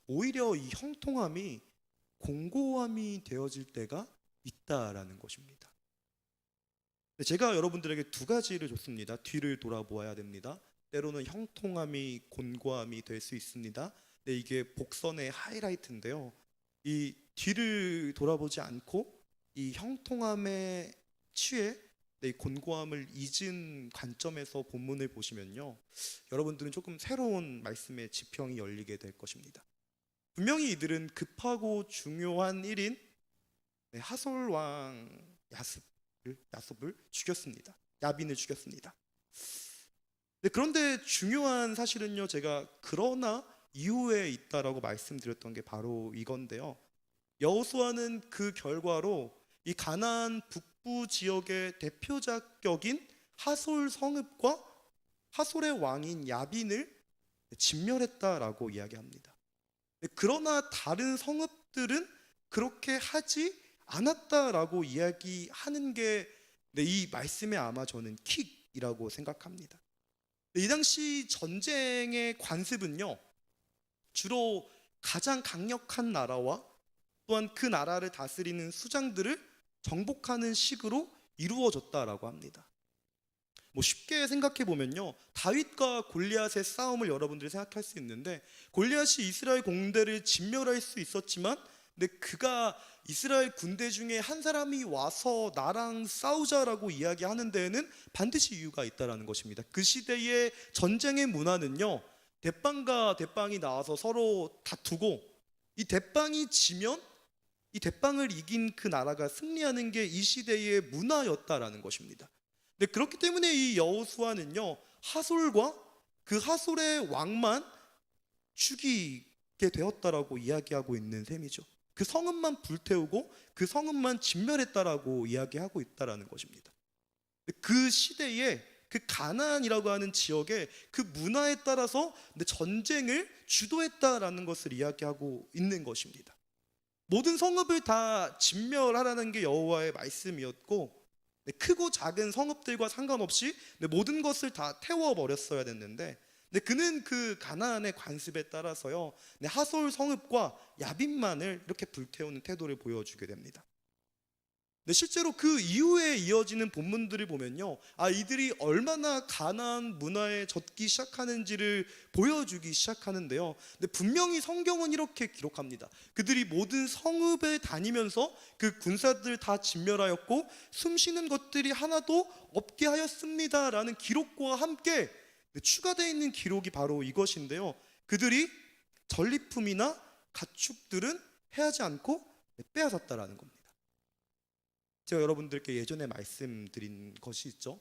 오히려 이 형통함이 공고함이 되어질 때가 있다라는 것입니다. 제가 여러분들에게 두 가지를 줬습니다. 뒤를 돌아보아야 됩니다. 때로는 형통함이 곤고함이 될 수 있습니다. 이게 복선의 하이라이트인데요, 이 뒤를 돌아보지 않고 이 형통함에 취해 이 곤고함을 잊은 관점에서 본문을 보시면요, 여러분들은 조금 새로운 말씀의 지평이 열리게 될 것입니다. 분명히 이들은 급하고 중요한 일인 하솔 왕 야섭을 죽였습니다. 야빈을 죽였습니다. 그런데 중요한 사실은요, 제가 그러나 이후에 있다라고 말씀드렸던 게 바로 이건데요, 여호수아는 그 결과로 이 가나안 북부 지역의 대표작격인 하솔 성읍과 하솔의 왕인 야빈을 진멸했다라고 이야기합니다. 그러나 다른 성읍들은 그렇게 하지 않았다라고 이야기하는 게 이 말씀에 아마 저는 킥이라고 생각합니다. 이 당시 전쟁의 관습은요, 주로 가장 강력한 나라와 또한 그 나라를 다스리는 수장들을 정복하는 식으로 이루어졌다라고 합니다. 쉽게 생각해 보면요, 다윗과 골리앗의 싸움을 여러분들이 생각할 수 있는데, 골리앗이 이스라엘 군대를 진멸할 수 있었지만, 근데 그가 이스라엘 군대 중에 한 사람이 와서 나랑 싸우자라고 이야기하는 데에는 반드시 이유가 있다라는 것입니다. 그 시대의 전쟁의 문화는요, 대빵과 대빵이 나와서 서로 다투고 이 대빵이 지면 이 대빵을 이긴 그 나라가 승리하는 게 이 시대의 문화였다라는 것입니다. 근데 그렇기 때문에 이 여호수아는요, 하솔과 그 하솔의 왕만 죽이게 되었다라고 이야기하고 있는 셈이죠. 그 성읍만 불태우고 그 성읍만 진멸했다라고 이야기하고 있다라는 것입니다. 그 시대에 그 가나안이라고 하는 지역의 그 문화에 따라서 전쟁을 주도했다라는 것을 이야기하고 있는 것입니다. 모든 성읍을 다 진멸하라는 게 여호와의 말씀이었고, 네, 크고 작은 성읍들과 상관없이 네, 모든 것을 다 태워버렸어야 됐는데 네, 그는 그 가나안의 관습에 따라서요, 네, 하솔 성읍과 야빈만을 이렇게 불태우는 태도를 보여주게 됩니다. 네, 실제로 그 이후에 이어지는 본문들을 보면요, 이들이 얼마나 가나안 문화에 젖기 시작하는지를 보여주기 시작하는데요. 근데 분명히 성경은 이렇게 기록합니다. 그들이 모든 성읍에 다니면서 그 군사들 다 진멸하였고 숨쉬는 것들이 하나도 없게 하였습니다라는 기록과 함께 추가되어 있는 기록이 바로 이것인데요. 그들이 전리품이나 가축들은 해하지 않고 빼앗았다라는 겁니다. 제가 여러분들께 예전에 말씀드린 것이 있죠.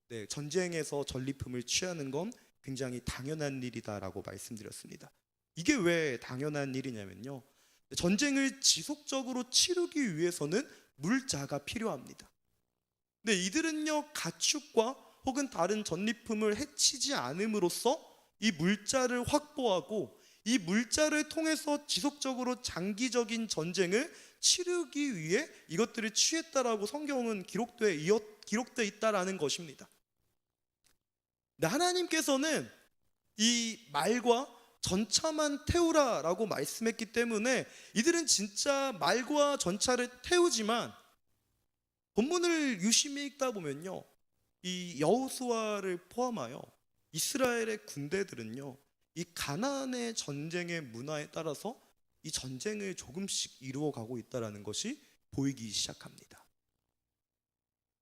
네, 전쟁에서 전리품을 취하는 건 굉장히 당연한 일이다라고 말씀드렸습니다. 이게 왜 당연한 일이냐면요, 전쟁을 지속적으로 치르기 위해서는 물자가 필요합니다. 네, 이들은요, 가축과 혹은 다른 전리품을 해치지 않음으로써 이 물자를 확보하고 이 물자를 통해서 지속적으로 장기적인 전쟁을 치르기 위해 이것들을 취했다라고 성경은 기록되어 있다라는 것입니다. 하나님께서는 이 말과 전차만 태우라라고 말씀했기 때문에 이들은 진짜 말과 전차를 태우지만 본문을 유심히 읽다 보면요, 이 여호수아를 포함하여 이스라엘의 군대들은요, 이 가나안의 전쟁의 문화에 따라서 이 전쟁을 조금씩 이루어가고 있다는 것이 보이기 시작합니다.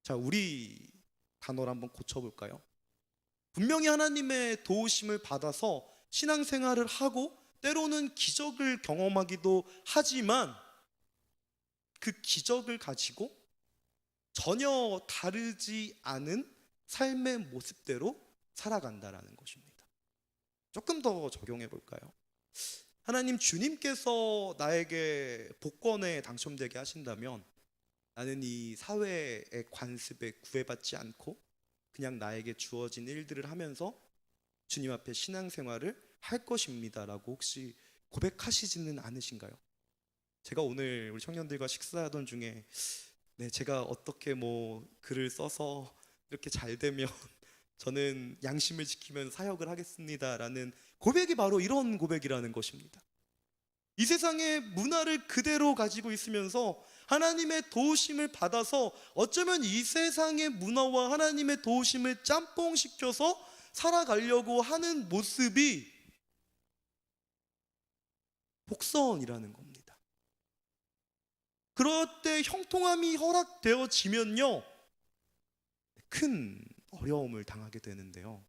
자, 우리 단어를 한번 고쳐볼까요? 분명히 하나님의 도우심을 받아서 신앙생활을 하고 때로는 기적을 경험하기도 하지만 그 기적을 가지고 전혀 다르지 않은 삶의 모습대로 살아간다라는 것입니다. 조금 더 적용해 볼까요? 하나님 주님께서 나에게 복권에 당첨되게 하신다면 나는 이 사회의 관습에 구애받지 않고 그냥 나에게 주어진 일들을 하면서 주님 앞에 신앙생활을 할 것입니다라고 혹시 고백하시지는 않으신가요? 제가 오늘 우리 청년들과 식사하던 중에 제가 어떻게 글을 써서 이렇게 잘 되면 저는 양심을 지키면 사역을 하겠습니다라는 고백이 바로 이런 고백이라는 것입니다. 이 세상의 문화를 그대로 가지고 있으면서 하나님의 도우심을 받아서 어쩌면 이 세상의 문화와 하나님의 도우심을 짬뽕시켜서 살아가려고 하는 모습이 복선이라는 겁니다. 그럴 때 형통함이 허락되어지면요, 큰 어려움을 당하게 되는데요,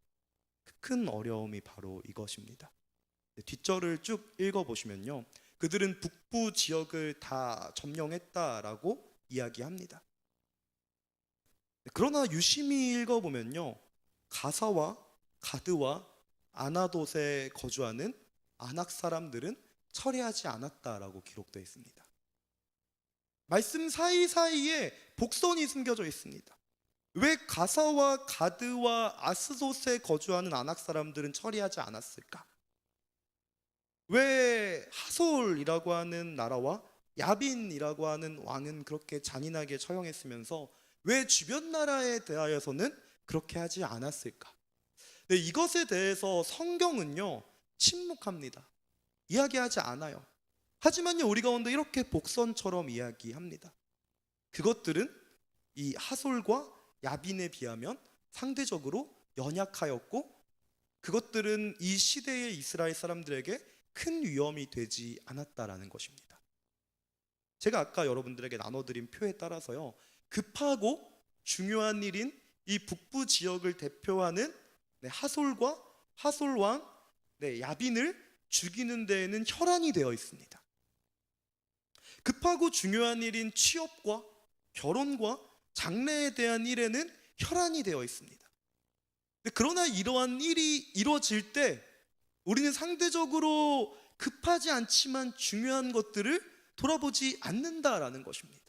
그 큰 어려움이 바로 이것입니다. 뒷절을 쭉 읽어보시면요, 그들은 북부 지역을 다 점령했다라고 이야기합니다. 그러나 유심히 읽어보면요, 가사와 가드와 아나돗에 거주하는 아낙 사람들은 철회하지 않았다라고 기록되어 있습니다. 말씀 사이사이에 복선이 숨겨져 있습니다. 왜 가사와 가드와 아스돗에 거주하는 아낙 사람들은 처리하지 않았을까? 왜 하솔이라고 하는 나라와 야빈이라고 하는 왕은 그렇게 잔인하게 처형했으면서 왜 주변 나라에 대하여서는 그렇게 하지 않았을까? 이것에 대해서 성경은요, 침묵합니다. 이야기하지 않아요. 하지만요, 우리 가운데 이렇게 복선처럼 이야기합니다. 그것들은 이 하솔과 야빈에 비하면 상대적으로 연약하였고 그것들은 이 시대의 이스라엘 사람들에게 큰 위험이 되지 않았다라는 것입니다. 제가 아까 여러분들에게 나눠드린 표에 따라서요, 급하고 중요한 일인 이 북부 지역을 대표하는 하솔과 하솔왕 야빈을 죽이는 데에는 혈안이 되어 있습니다. 급하고 중요한 일인 취업과 결혼과 장래에 대한 일에는 혈안이 되어 있습니다. 그러나 이러한 일이 이루어질 때 우리는 상대적으로 급하지 않지만 중요한 것들을 돌아보지 않는다라는 것입니다.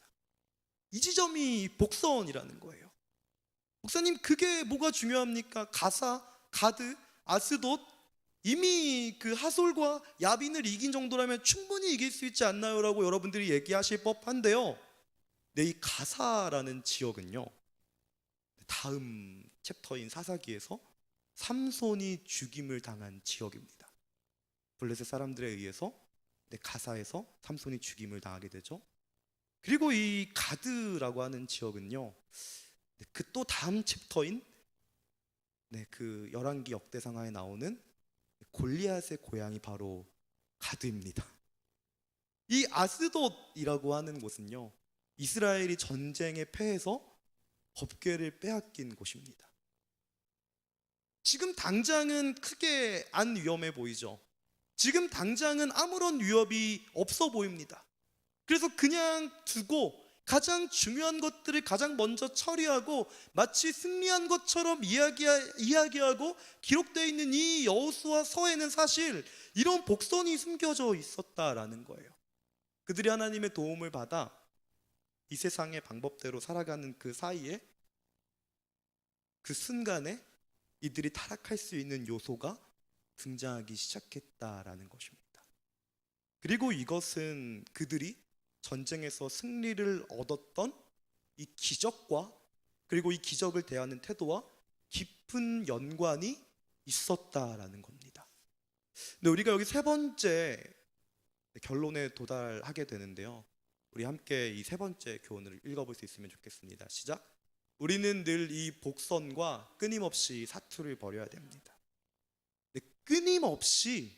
이 지점이 복선이라는 거예요. 목사님, 그게 뭐가 중요합니까? 가사, 가드, 아스돗, 이미 그 하솔과 야빈을 이긴 정도라면 충분히 이길 수 있지 않나요? 라고 여러분들이 얘기하실 법한데요, 이 가사라는 지역은요, 다음 챕터인 사사기에서 삼손이 죽임을 당한 지역입니다. 블레셋 사람들에 의해서 가사에서 삼손이 죽임을 당하게 되죠. 그리고 이 가드라고 하는 지역은요, 그 또 다음 챕터인 그 열왕기 역대상하에 나오는 골리앗의 고향이 바로 가드입니다. 이 아스돗이라고 하는 곳은요, 이스라엘이 전쟁에 패해서 법궤를 빼앗긴 곳입니다. 지금 당장은 크게 안 위험해 보이죠. 지금 당장은 아무런 위협이 없어 보입니다. 그래서 그냥 두고 가장 중요한 것들을 가장 먼저 처리하고 마치 승리한 것처럼 이야기하고 기록되어 있는 이 여호수아 서에는 사실 이런 복선이 숨겨져 있었다라는 거예요. 그들이 하나님의 도움을 받아 이 세상의 방법대로 살아가는 그 사이에, 그 순간에 이들이 타락할 수 있는 요소가 등장하기 시작했다라는 것입니다. 그리고 이것은 그들이 전쟁에서 승리를 얻었던 이 기적과, 그리고 이 기적을 대하는 태도와 깊은 연관이 있었다라는 겁니다. 근데 우리가 여기 세 번째 결론에 도달하게 되는데요, 우리 함께 이 세 번째 교훈을 읽어볼 수 있으면 좋겠습니다. 시작. 우리는 늘 이 복선과 끊임없이 사투를 벌여야 됩니다. 끊임없이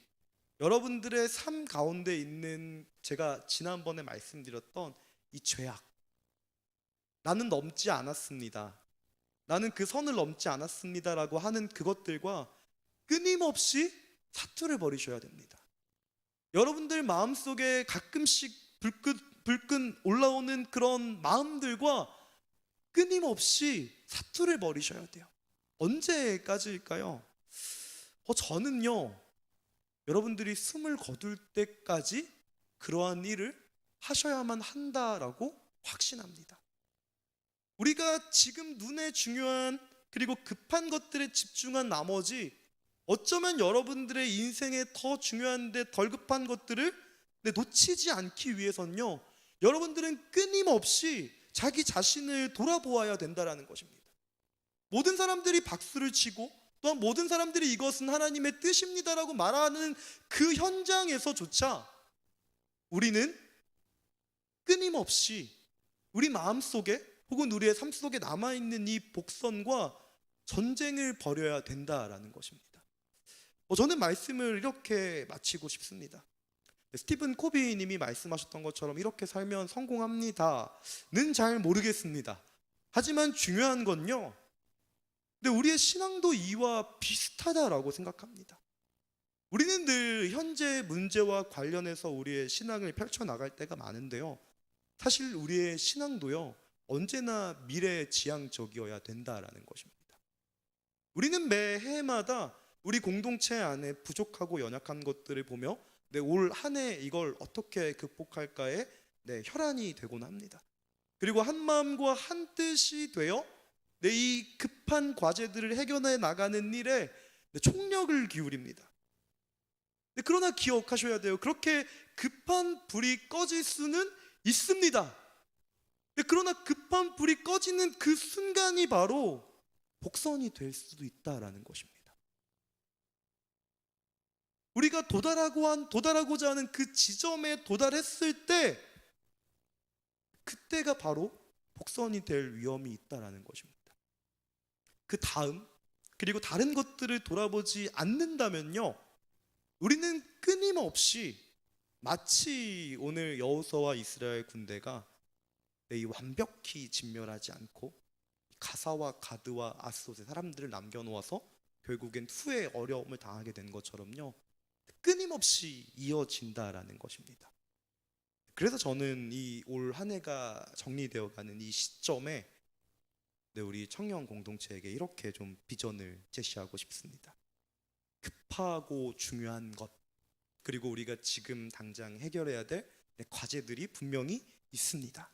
여러분들의 삶 가운데 있는, 제가 지난번에 말씀드렸던 이 죄악, 나는 넘지 않았습니다, 나는 그 선을 넘지 않았습니다라고 하는 그것들과 끊임없이 사투를 벌이셔야 됩니다. 여러분들 마음속에 가끔씩 불끈 올라오는 그런 마음들과 끊임없이 사투를 벌이셔야 돼요. 언제까지일까요? 저는요, 여러분들이 숨을 거둘 때까지 그러한 일을 하셔야만 한다라고 확신합니다. 우리가 지금 눈에 중요한 그리고 급한 것들에 집중한 나머지 어쩌면 여러분들의 인생에 더 중요한데 덜 급한 것들을 놓치지 않기 위해서는요, 여러분들은 끊임없이 자기 자신을 돌아보아야 된다는 것입니다. 모든 사람들이 박수를 치고 또한 모든 사람들이 이것은 하나님의 뜻입니다라고 말하는 그 현장에서조차 우리는 끊임없이 우리 마음속에 혹은 우리의 삶 속에 남아있는 이 복선과 전쟁을 벌여야 된다라는 것입니다. 저는 말씀을 이렇게 마치고 싶습니다. 스티븐 코비 님이 말씀하셨던 것처럼 이렇게 살면 성공합니다는 잘 모르겠습니다. 하지만 중요한 건요, 근데 우리의 신앙도 이와 비슷하다라고 생각합니다. 우리는 늘 현재 문제와 관련해서 우리의 신앙을 펼쳐나갈 때가 많은데요, 사실 우리의 신앙도요, 언제나 미래지향적이어야 된다라는 것입니다. 우리는 매 해마다 우리 공동체 안에 부족하고 연약한 것들을 보며 올 한 해 이걸 어떻게 극복할까에 혈안이 되곤 합니다. 그리고 한 마음과 한 뜻이 되어 이 급한 과제들을 해결해 나가는 일에 총력을 기울입니다. 그러나 기억하셔야 돼요. 그렇게 급한 불이 꺼질 수는 있습니다. 그러나 급한 불이 꺼지는 그 순간이 바로 복선이 될 수도 있다라는 것입니다. 우리가 도달하고자 하는 그 지점에 도달했을 때, 그때가 바로 복선이 될 위험이 있다라는 것입니다. 그 다음, 그리고 다른 것들을 돌아보지 않는다면요, 우리는 끊임없이 마치 오늘 여호수아와 이스라엘 군대가 이 완벽히 진멸하지 않고 가사와 가드와 아스돗의 사람들을 남겨놓아서 결국엔 후에 어려움을 당하게 된 것처럼요, 끊임없이 이어진다라는 것입니다. 그래서 저는 이 올 한 해가 정리되어가는 이 시점에 우리 청년 공동체에게 이렇게 좀 비전을 제시하고 싶습니다. 급하고 중요한 것, 그리고 우리가 지금 당장 해결해야 될 과제들이 분명히 있습니다.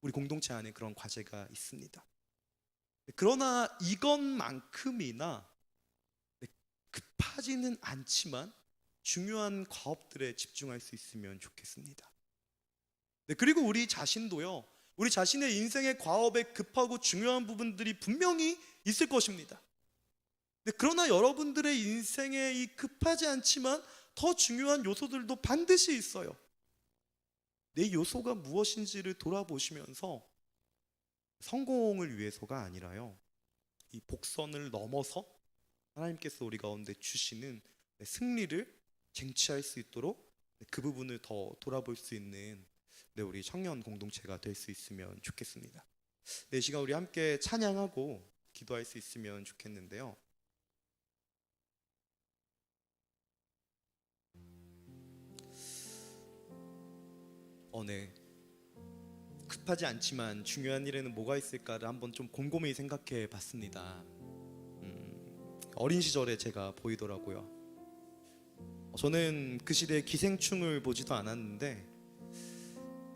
우리 공동체 안에 그런 과제가 있습니다. 그러나 이것만큼이나 급하지는 않지만 중요한 과업들에 집중할 수 있으면 좋겠습니다. 그리고 우리 자신도요, 우리 자신의 인생의 과업에 급하고 중요한 부분들이 분명히 있을 것입니다. 그러나 여러분들의 인생에 이 급하지 않지만 더 중요한 요소들도 반드시 있어요. 내 요소가 무엇인지를 돌아보시면서 성공을 위해서가 아니라요, 이 복선을 넘어서 하나님께서 우리 가운데 주시는 승리를 쟁취할 수 있도록 그 부분을 더 돌아볼 수 있는 우리 청년 공동체가 될 수 있으면 좋겠습니다. 이 시간 우리 함께 찬양하고 기도할 수 있으면 좋겠는데요. 네. 급하지 않지만 중요한 일에는 뭐가 있을까를 한번 좀 곰곰이 생각해 봤습니다. 어린 시절에 제가 보이더라고요. 저는 그 시대에 기생충을 보지도 않았는데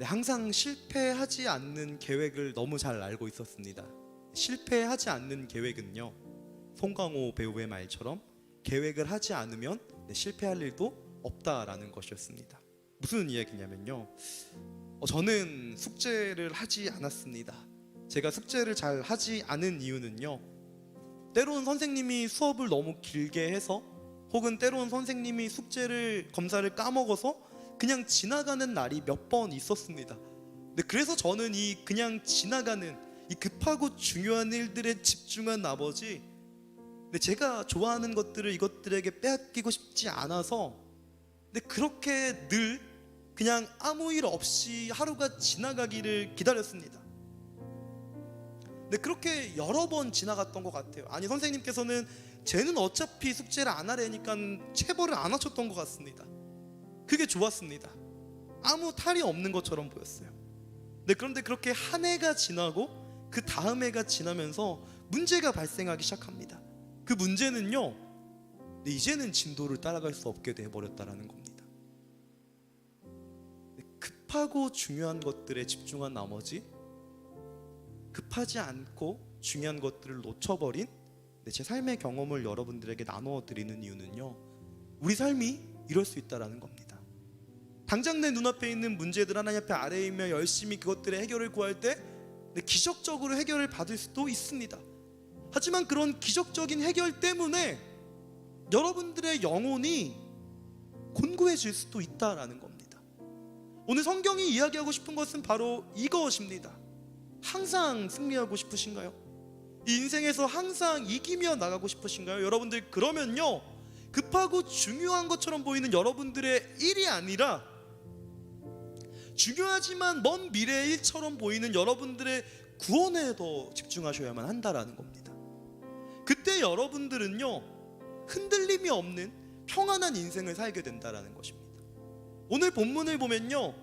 항상 실패하지 않는 계획을 너무 잘 알고 있었습니다. 실패하지 않는 계획은요, 송강호 배우의 말처럼 계획을 하지 않으면 실패할 일도 없다라는 것이었습니다. 무슨 이야기냐면요, 저는 숙제를 하지 않았습니다. 제가 숙제를 잘 하지 않은 이유는요, 때로는 선생님이 수업을 너무 길게 해서, 혹은 때로는 선생님이 검사를 까먹어서 그냥 지나가는 날이 몇 번 있었습니다. 그래서 저는 이 그냥 지나가는 이 급하고 중요한 일들에 집중한 나머지 제가 좋아하는 것들을 이것들에게 빼앗기고 싶지 않아서 그렇게 늘 그냥 아무 일 없이 하루가 지나가기를 기다렸습니다. 그렇게 여러 번 지나갔던 것 같아요. 아니, 선생님께서는 쟤는 어차피 숙제를 안 하려니까 체벌을 안 하셨던 것 같습니다. 그게 좋았습니다. 아무 탈이 없는 것처럼 보였어요. 그런데 그렇게 한 해가 지나고 그 다음 해가 지나면서 문제가 발생하기 시작합니다. 그 문제는요, 이제는 진도를 따라갈 수 없게 돼버렸다라는 겁니다. 급하고 중요한 것들에 집중한 나머지 급하지 않고 중요한 것들을 놓쳐버린 제 삶의 경험을 여러분들에게 나눠드리는 이유는요, 우리 삶이 이럴 수 있다는 겁니다. 당장 내 눈앞에 있는 문제들 하나님 앞에 아뢰이며 열심히 그것들의 해결을 구할 때 기적적으로 해결을 받을 수도 있습니다. 하지만 그런 기적적인 해결 때문에 여러분들의 영혼이 곤고해질 수도 있다는 겁니다. 오늘 성경이 이야기하고 싶은 것은 바로 이것입니다. 항상 승리하고 싶으신가요? 이 인생에서 항상 이기며 나가고 싶으신가요? 여러분들, 그러면요, 급하고 중요한 것처럼 보이는 여러분들의 일이 아니라 중요하지만 먼 미래의 일처럼 보이는 여러분들의 구원에 더 집중하셔야만 한다라는 겁니다. 그때 여러분들은요, 흔들림이 없는 평안한 인생을 살게 된다라는 것입니다. 오늘 본문을 보면요,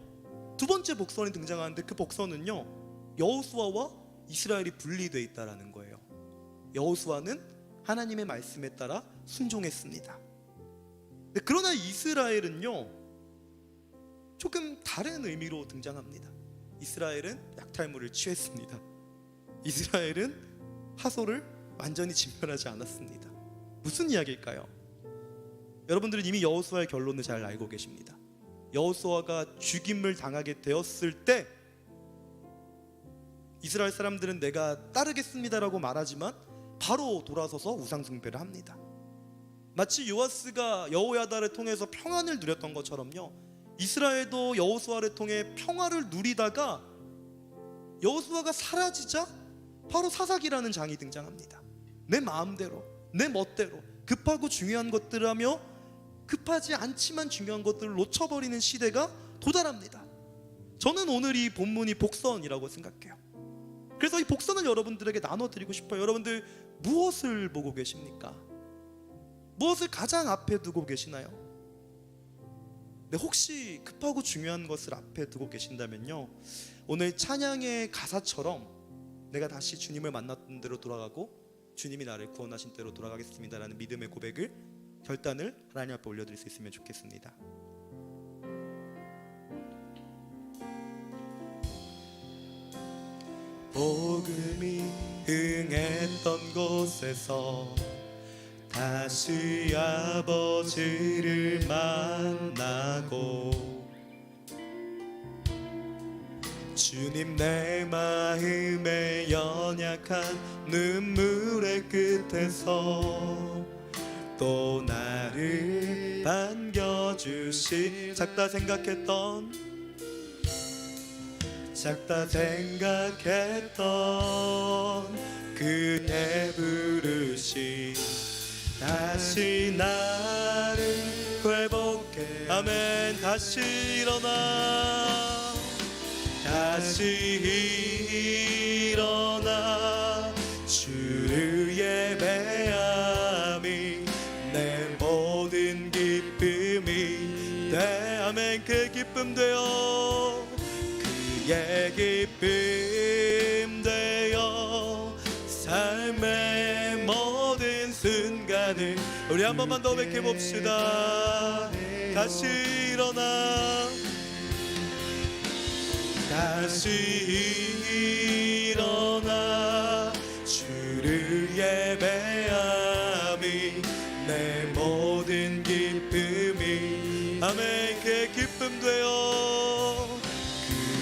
두 번째 복선이 등장하는데 그 복선은요, 여호수아와 이스라엘이 분리되어 있다라는 거예요. 여호수아는 하나님의 말씀에 따라 순종했습니다. 그러나 이스라엘은요, 조금 다른 의미로 등장합니다. 이스라엘은 약탈물을 취했습니다. 이스라엘은 하솔을 완전히 진멸하지 않았습니다. 무슨 이야기일까요? 여러분들은 이미 여호수아의 결론을 잘 알고 계십니다. 여호수아가 죽임을 당하게 되었을 때 이스라엘 사람들은 내가 따르겠습니다라고 말하지만 바로 돌아서서 우상 숭배를 합니다. 마치 요아스가 여호야다를 통해서 평안을 누렸던 것처럼요, 이스라엘도 여호수아를 통해 평화를 누리다가 여호수아가 사라지자 바로 사사기라는 장이 등장합니다. 내 마음대로, 내 멋대로 급하고 중요한 것들을 하며 급하지 않지만 중요한 것들을 놓쳐버리는 시대가 도달합니다. 저는 오늘 이 본문이 복선이라고 생각해요. 그래서 이 복선을 여러분들에게 나눠드리고 싶어요. 여러분들 무엇을 보고 계십니까? 무엇을 가장 앞에 두고 계시나요? 혹시 급하고 중요한 것을 앞에 두고 계신다면요, 오늘 찬양의 가사처럼 내가 다시 주님을 만났던 대로 돌아가고 주님이 나를 구원하신 대로 돌아가겠습니다라는 믿음의 고백을, 결단을 하나님 앞에 올려드릴 수 있으면 좋겠습니다. 복음이 흥했던 곳에서 다시 아버지를 만나고 주님 내 마음의 연약한 눈물의 끝에서 또 나를 반겨주시 작다 생각했던 그대 부르시 다시 나를 회복해 아멘 다시 일어나 주를 예배함이 내 모든 기쁨이 돼 아멘 그 기쁨 되어 그의 기쁨 되어 삶의 모든 순간을 우리 한 번만 더 고백해 봅시다. 다시 일어나 주를 예배함이 내 모든 기쁨이 아멘 그의 기쁨 되어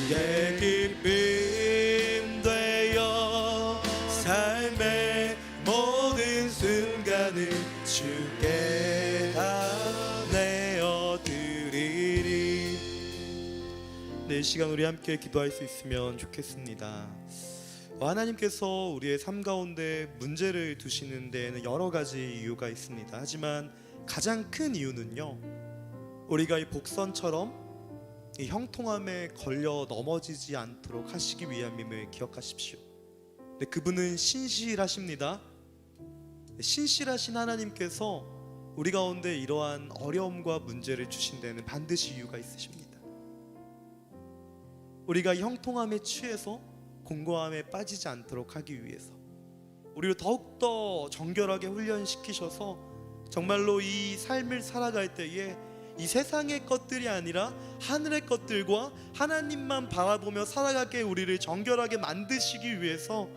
그의 기쁨 되어 삶의 모든 순간을 주께 다 내어드리리. 네, 이 시간 우리 함께 기도할 수 있으면 좋겠습니다. 하나님께서 우리의 삶 가운데 문제를 두시는 데에는 여러 가지 이유가 있습니다. 하지만 가장 큰 이유는요, 우리가 이 복선처럼 이 형통함에 걸려 넘어지지 않도록 하시기 위함임을 기억하십시오. 네, 그분은 신실하십니다. 신실하신 하나님께서 우리 가운데 이러한 어려움과 문제를 주신 데는 반드시 이유가 있으십니다. 우리가 형통함에 취해서 공고함에 빠지지 않도록 하기 위해서 우리를 더욱더 정결하게 훈련시키셔서 정말로 이 삶을 살아갈 때에 이 세상의 것들이 아니라 하늘의 것들과 하나님만 바라보며 살아가게 우리를 정결하게 만드시기 위해서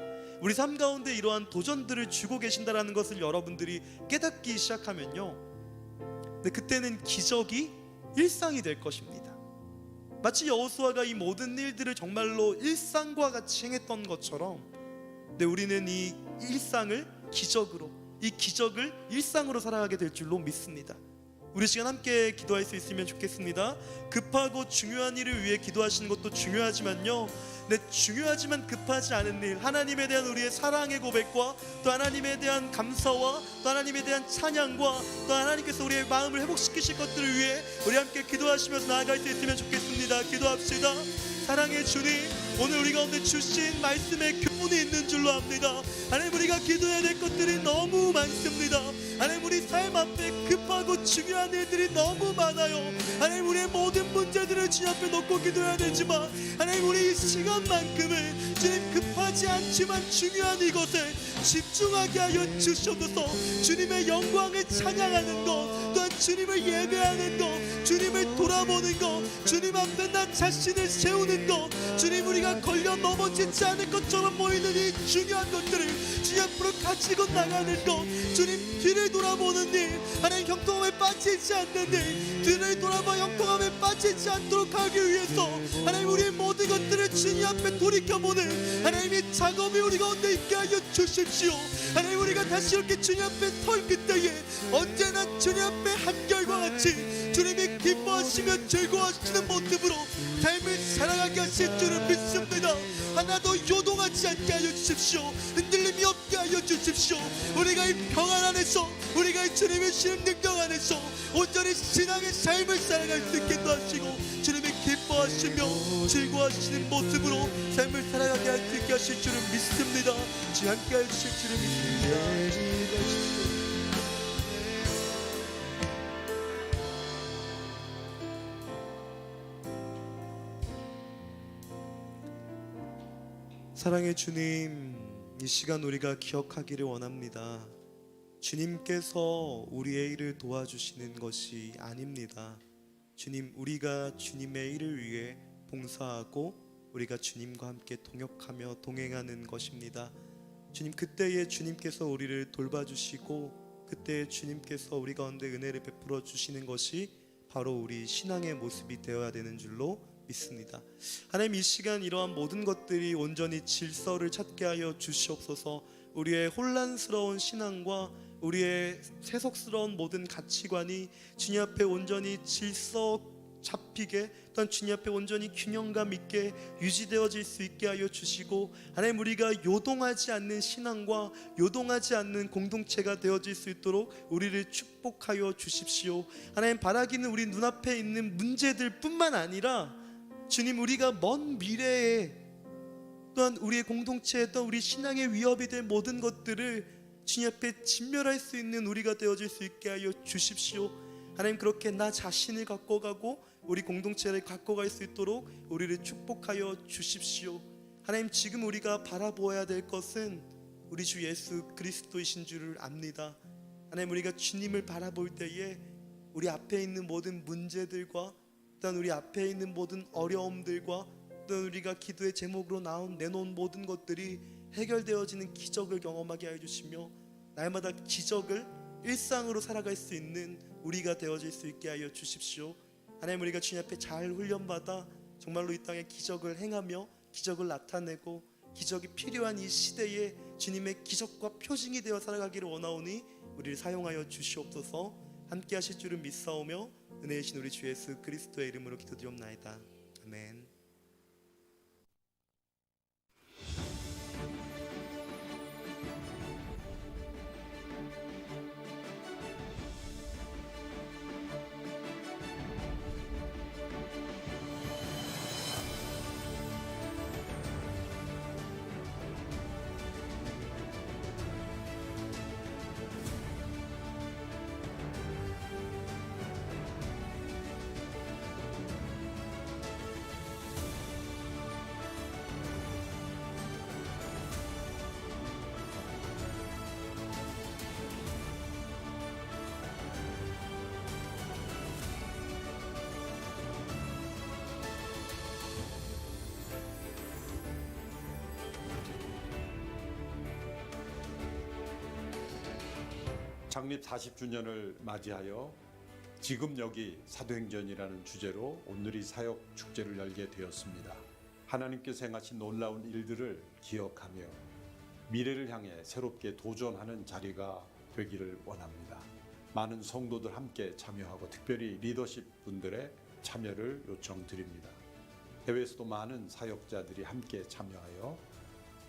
우리 삶 가운데 이러한 도전들을 주고 계신다라는 것을 여러분들이 깨닫기 시작하면요, 근데 그때는 기적이 일상이 될 것입니다. 마치 여호수아가 이 모든 일들을 정말로 일상과 같이 행했던 것처럼, 근데 우리는 이 일상을 기적으로, 이 기적을 일상으로 살아가게 될 줄로 믿습니다. 우리 시간 함께 기도할 수 있으면 좋겠습니다. 급하고 중요한 일을 위해 기도하시는 것도 중요하지만요, 네, 중요하지만 급하지 않은 일, 하나님에 대한 우리의 사랑의 고백과 또 하나님에 대한 감사와 또 하나님에 대한 찬양과 또 하나님께서 우리의 마음을 회복시키실 것들을 위해 우리 함께 기도하시면서 나아갈 수 있으면 좋겠습니다. 기도합시다. 사랑의 주님, 오늘 우리 가운데 주신 말씀에 교훈이 있는 줄로 압니다. 하나님, 우리가 기도해야 될 것들이 너무 많습니다. 하나님, 우리 삶 앞에 급하고 중요한 일들이 너무 많아요. 하나님, 우리의 모든 문제들을 주님 앞에 놓고 기도해야 되지만 하나님, 우리 이 시간만큼은 주님 급하지 않지만 중요한 이것에 집중하게 하여 주셔서 주님의 영광을 찬양하는 것, 또한 주님을 예배하는 것, 주님을 돌아보는 것, 주님 앞에 나 자신을 세우는 것, 주님 우리가 걸려 넘어지지 않을 것처럼 보이는 이 중요한 것들을 주님 앞으로 가지고 나가는 것, 주님 뒤를 돌아보는 일, 하나님 형통함에 빠지지 않는 일, 뒤를 돌아봐 형통함에 빠지지 않도록 하기 위해서 하나님 우리의 모든 것들을 주님 앞에 돌이켜보는 하나님의 작업이 우리 가운데 있게 하여 주십시오. 하나님, 우리가 다시 이렇게 주님 앞에 설 그때에 언제나 주님 앞에 한결과 같이 주님이 기뻐하시며 즐거워하시는 모습으로 삶을 살아가게 하실 줄을 믿습니다. 하나도 요동하지 않게 하여 주십시오. 흔들림이 없게 하여 주십시오. 우리가 이 평안 안에서, 우리가 이 주님의 신의 능력 안에서 온전히 신앙의 삶을 살아갈 수 있게 도와주시고 주님이 기뻐하시며 즐거워하시는 모습으로 삶을 살아가게 할 수 있게 하실 줄을 믿습니다. 주 함께 하여 주실 줄을 믿습니다. 사랑의 주님, 이 시간 우리가 기억하기를 원합니다. 주님께서 우리의 일을 도와주시는 것이 아닙니다. 주님, 우리가 주님의 일을 위해 봉사하고 우리가 주님과 함께 동역하며 동행하는 것입니다. 주님, 그때에 주님께서 우리를 돌봐주시고 그때에 주님께서 우리 가운데 은혜를 베풀어 주시는 것이 바로 우리 신앙의 모습이 되어야 되는 줄로 믿습니다. 하나님, 이 시간 이러한 모든 것들이 온전히 질서를 찾게 하여 주시옵소서. 우리의 혼란스러운 신앙과 우리의 세속스러운 모든 가치관이 주님 앞에 온전히 질서 잡히게, 또한 주님 앞에 온전히 균형감 있게 유지되어질 수 있게 하여 주시고, 하나님, 우리가 요동하지 않는 신앙과 요동하지 않는 공동체가 되어질 수 있도록 우리를 축복하여 주십시오. 하나님, 바라기는 우리 눈앞에 있는 문제들 뿐만 아니라 주님, 우리가 먼 미래에 또한 우리의 공동체에 또 우리 신앙의 위협이 될 모든 것들을 주님 앞에 진멸할 수 있는 우리가 되어질 수 있게 하여 주십시오. 하나님, 그렇게 나 자신을 갖고 가고 우리 공동체를 갖고 갈 수 있도록 우리를 축복하여 주십시오. 하나님, 지금 우리가 바라보아야 될 것은 우리 주 예수 그리스도이신 줄을 압니다. 하나님, 우리가 주님을 바라볼 때에 우리 앞에 있는 모든 문제들과 또한 우리 앞에 있는 모든 어려움들과 또한 우리가 기도의 제목으로 내놓은 모든 것들이 해결되어지는 기적을 경험하게 하여 주시며, 날마다 기적을 일상으로 살아갈 수 있는 우리가 되어질 수 있게 하여 주십시오. 하나님, 우리가 주님 앞에 잘 훈련받아 정말로 이 땅에 기적을 행하며 기적을 나타내고 기적이 필요한 이 시대에 주님의 기적과 표징이 되어 살아가기를 원하오니 우리를 사용하여 주시옵소서. 함께 하실 줄을 믿사오며 은혜이신 우리 주 예수 그리스도의 이름으로 기도드리옵나이다. 아멘. 창립 40주년을 맞이하여 지금 여기 사도행전이라는 주제로 오늘이 사역 축제를 열게 되었습니다. 하나님께서 행하신 놀라운 일들을 기억하며 미래를 향해 새롭게 도전하는 자리가 되기를 원합니다. 많은 성도들 함께 참여하고 특별히 리더십 분들의 참여를 요청드립니다. 해외에서도 많은 사역자들이 함께 참여하여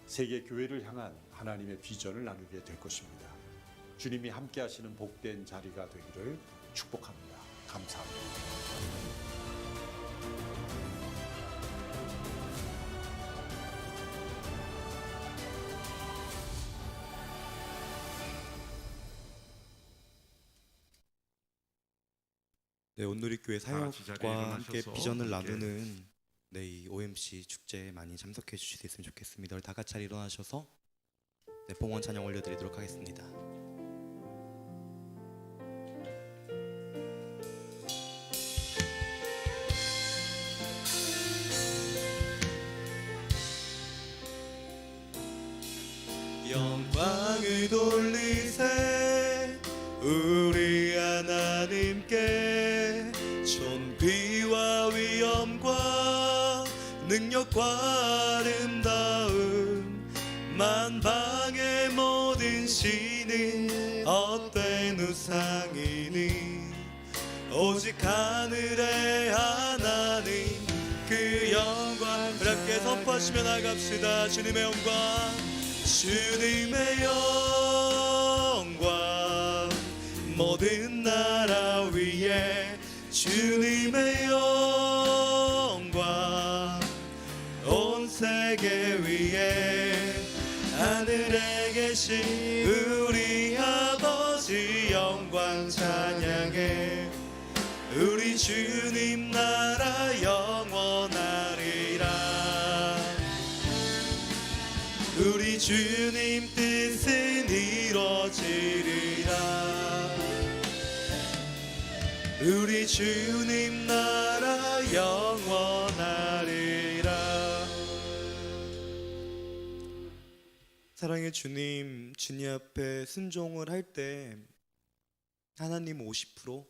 세계 교회를 향한 하나님의 비전을 나누게 될 것입니다. 주님이 함께 하시는 복된 자리가 되기를 축복합니다. 감사합니다. 네, 온누리 교회 다 같이 자리에 사역과 함께 일어나셔서 비전을 함께 나누는 이 OMC 축제에 많이 참석해 주실 수 있으면 좋겠습니다. 우리 다 같이 자리 일어나셔서 봉헌 찬양 올려드리도록 하겠습니다. 영광을 돌리세 우리 하나님께, 존귀와 위엄과 능력과 아름다움, 만방의 모든 신은 헛된 우상이니 오직 하늘의 하나님 그 영광. 우리 함께 선포하시며 나갑시다. 주님의 영광, 주님의 영광, 모든 나라 위에 주님의 영광, 온 세계 위에 하늘에 계신 우리 아버지 영광 찬양해. 우리 주님 나라 영원하리라. 우리 주님 뜻은 이루어지리라. 우리 주님 나라 영원하리라. 사랑의 주님, 주님 앞에 순종을 할 때 하나님 50%,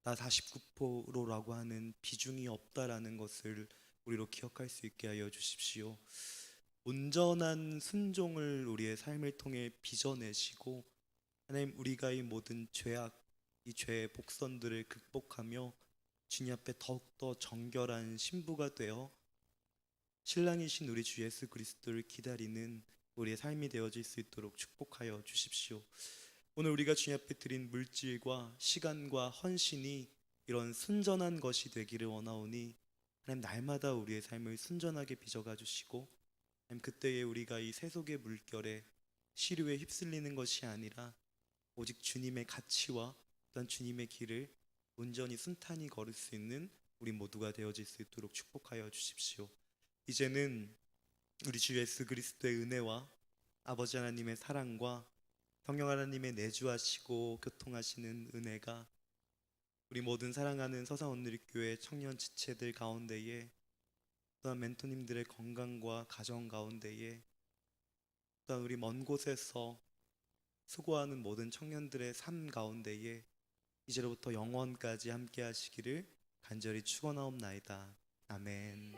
나 49%라고 하는 비중이 없다라는 것을 우리로 기억할 수 있게 하여 주십시오. 온전한 순종을 우리의 삶을 통해 빚어내시고 하나님, 우리가 이 모든 죄악, 이 죄의 복선들을 극복하며 주님 앞에 더욱더 정결한 신부가 되어 신랑이신 우리 주 예수 그리스도를 기다리는 우리의 삶이 되어질 수 있도록 축복하여 주십시오. 오늘 우리가 주님 앞에 드린 물질과 시간과 헌신이 이런 순전한 것이 되기를 원하오니 하나님, 날마다 우리의 삶을 순전하게 빚어가 주시고 하나님, 그때에 우리가 이 세속의 물결에 시류에 휩쓸리는 것이 아니라 오직 주님의 가치와 또한 주님의 길을 온전히 순탄히 걸을 수 있는 우리 모두가 되어질 수 있도록 축복하여 주십시오. 이제는 우리 주 예수 그리스도의 은혜와 아버지 하나님의 사랑과 성령 하나님의 내주하시고 교통하시는 은혜가 우리 모든 사랑하는 서사온누리교회 청년 지체들 가운데에, 또한 멘토님들의 건강과 가정 가운데에, 또한 우리 먼 곳에서 수고하는 모든 청년들의 삶 가운데에 이제로부터 영원까지 함께 하시기를 간절히 축원하옵나이다. 아멘.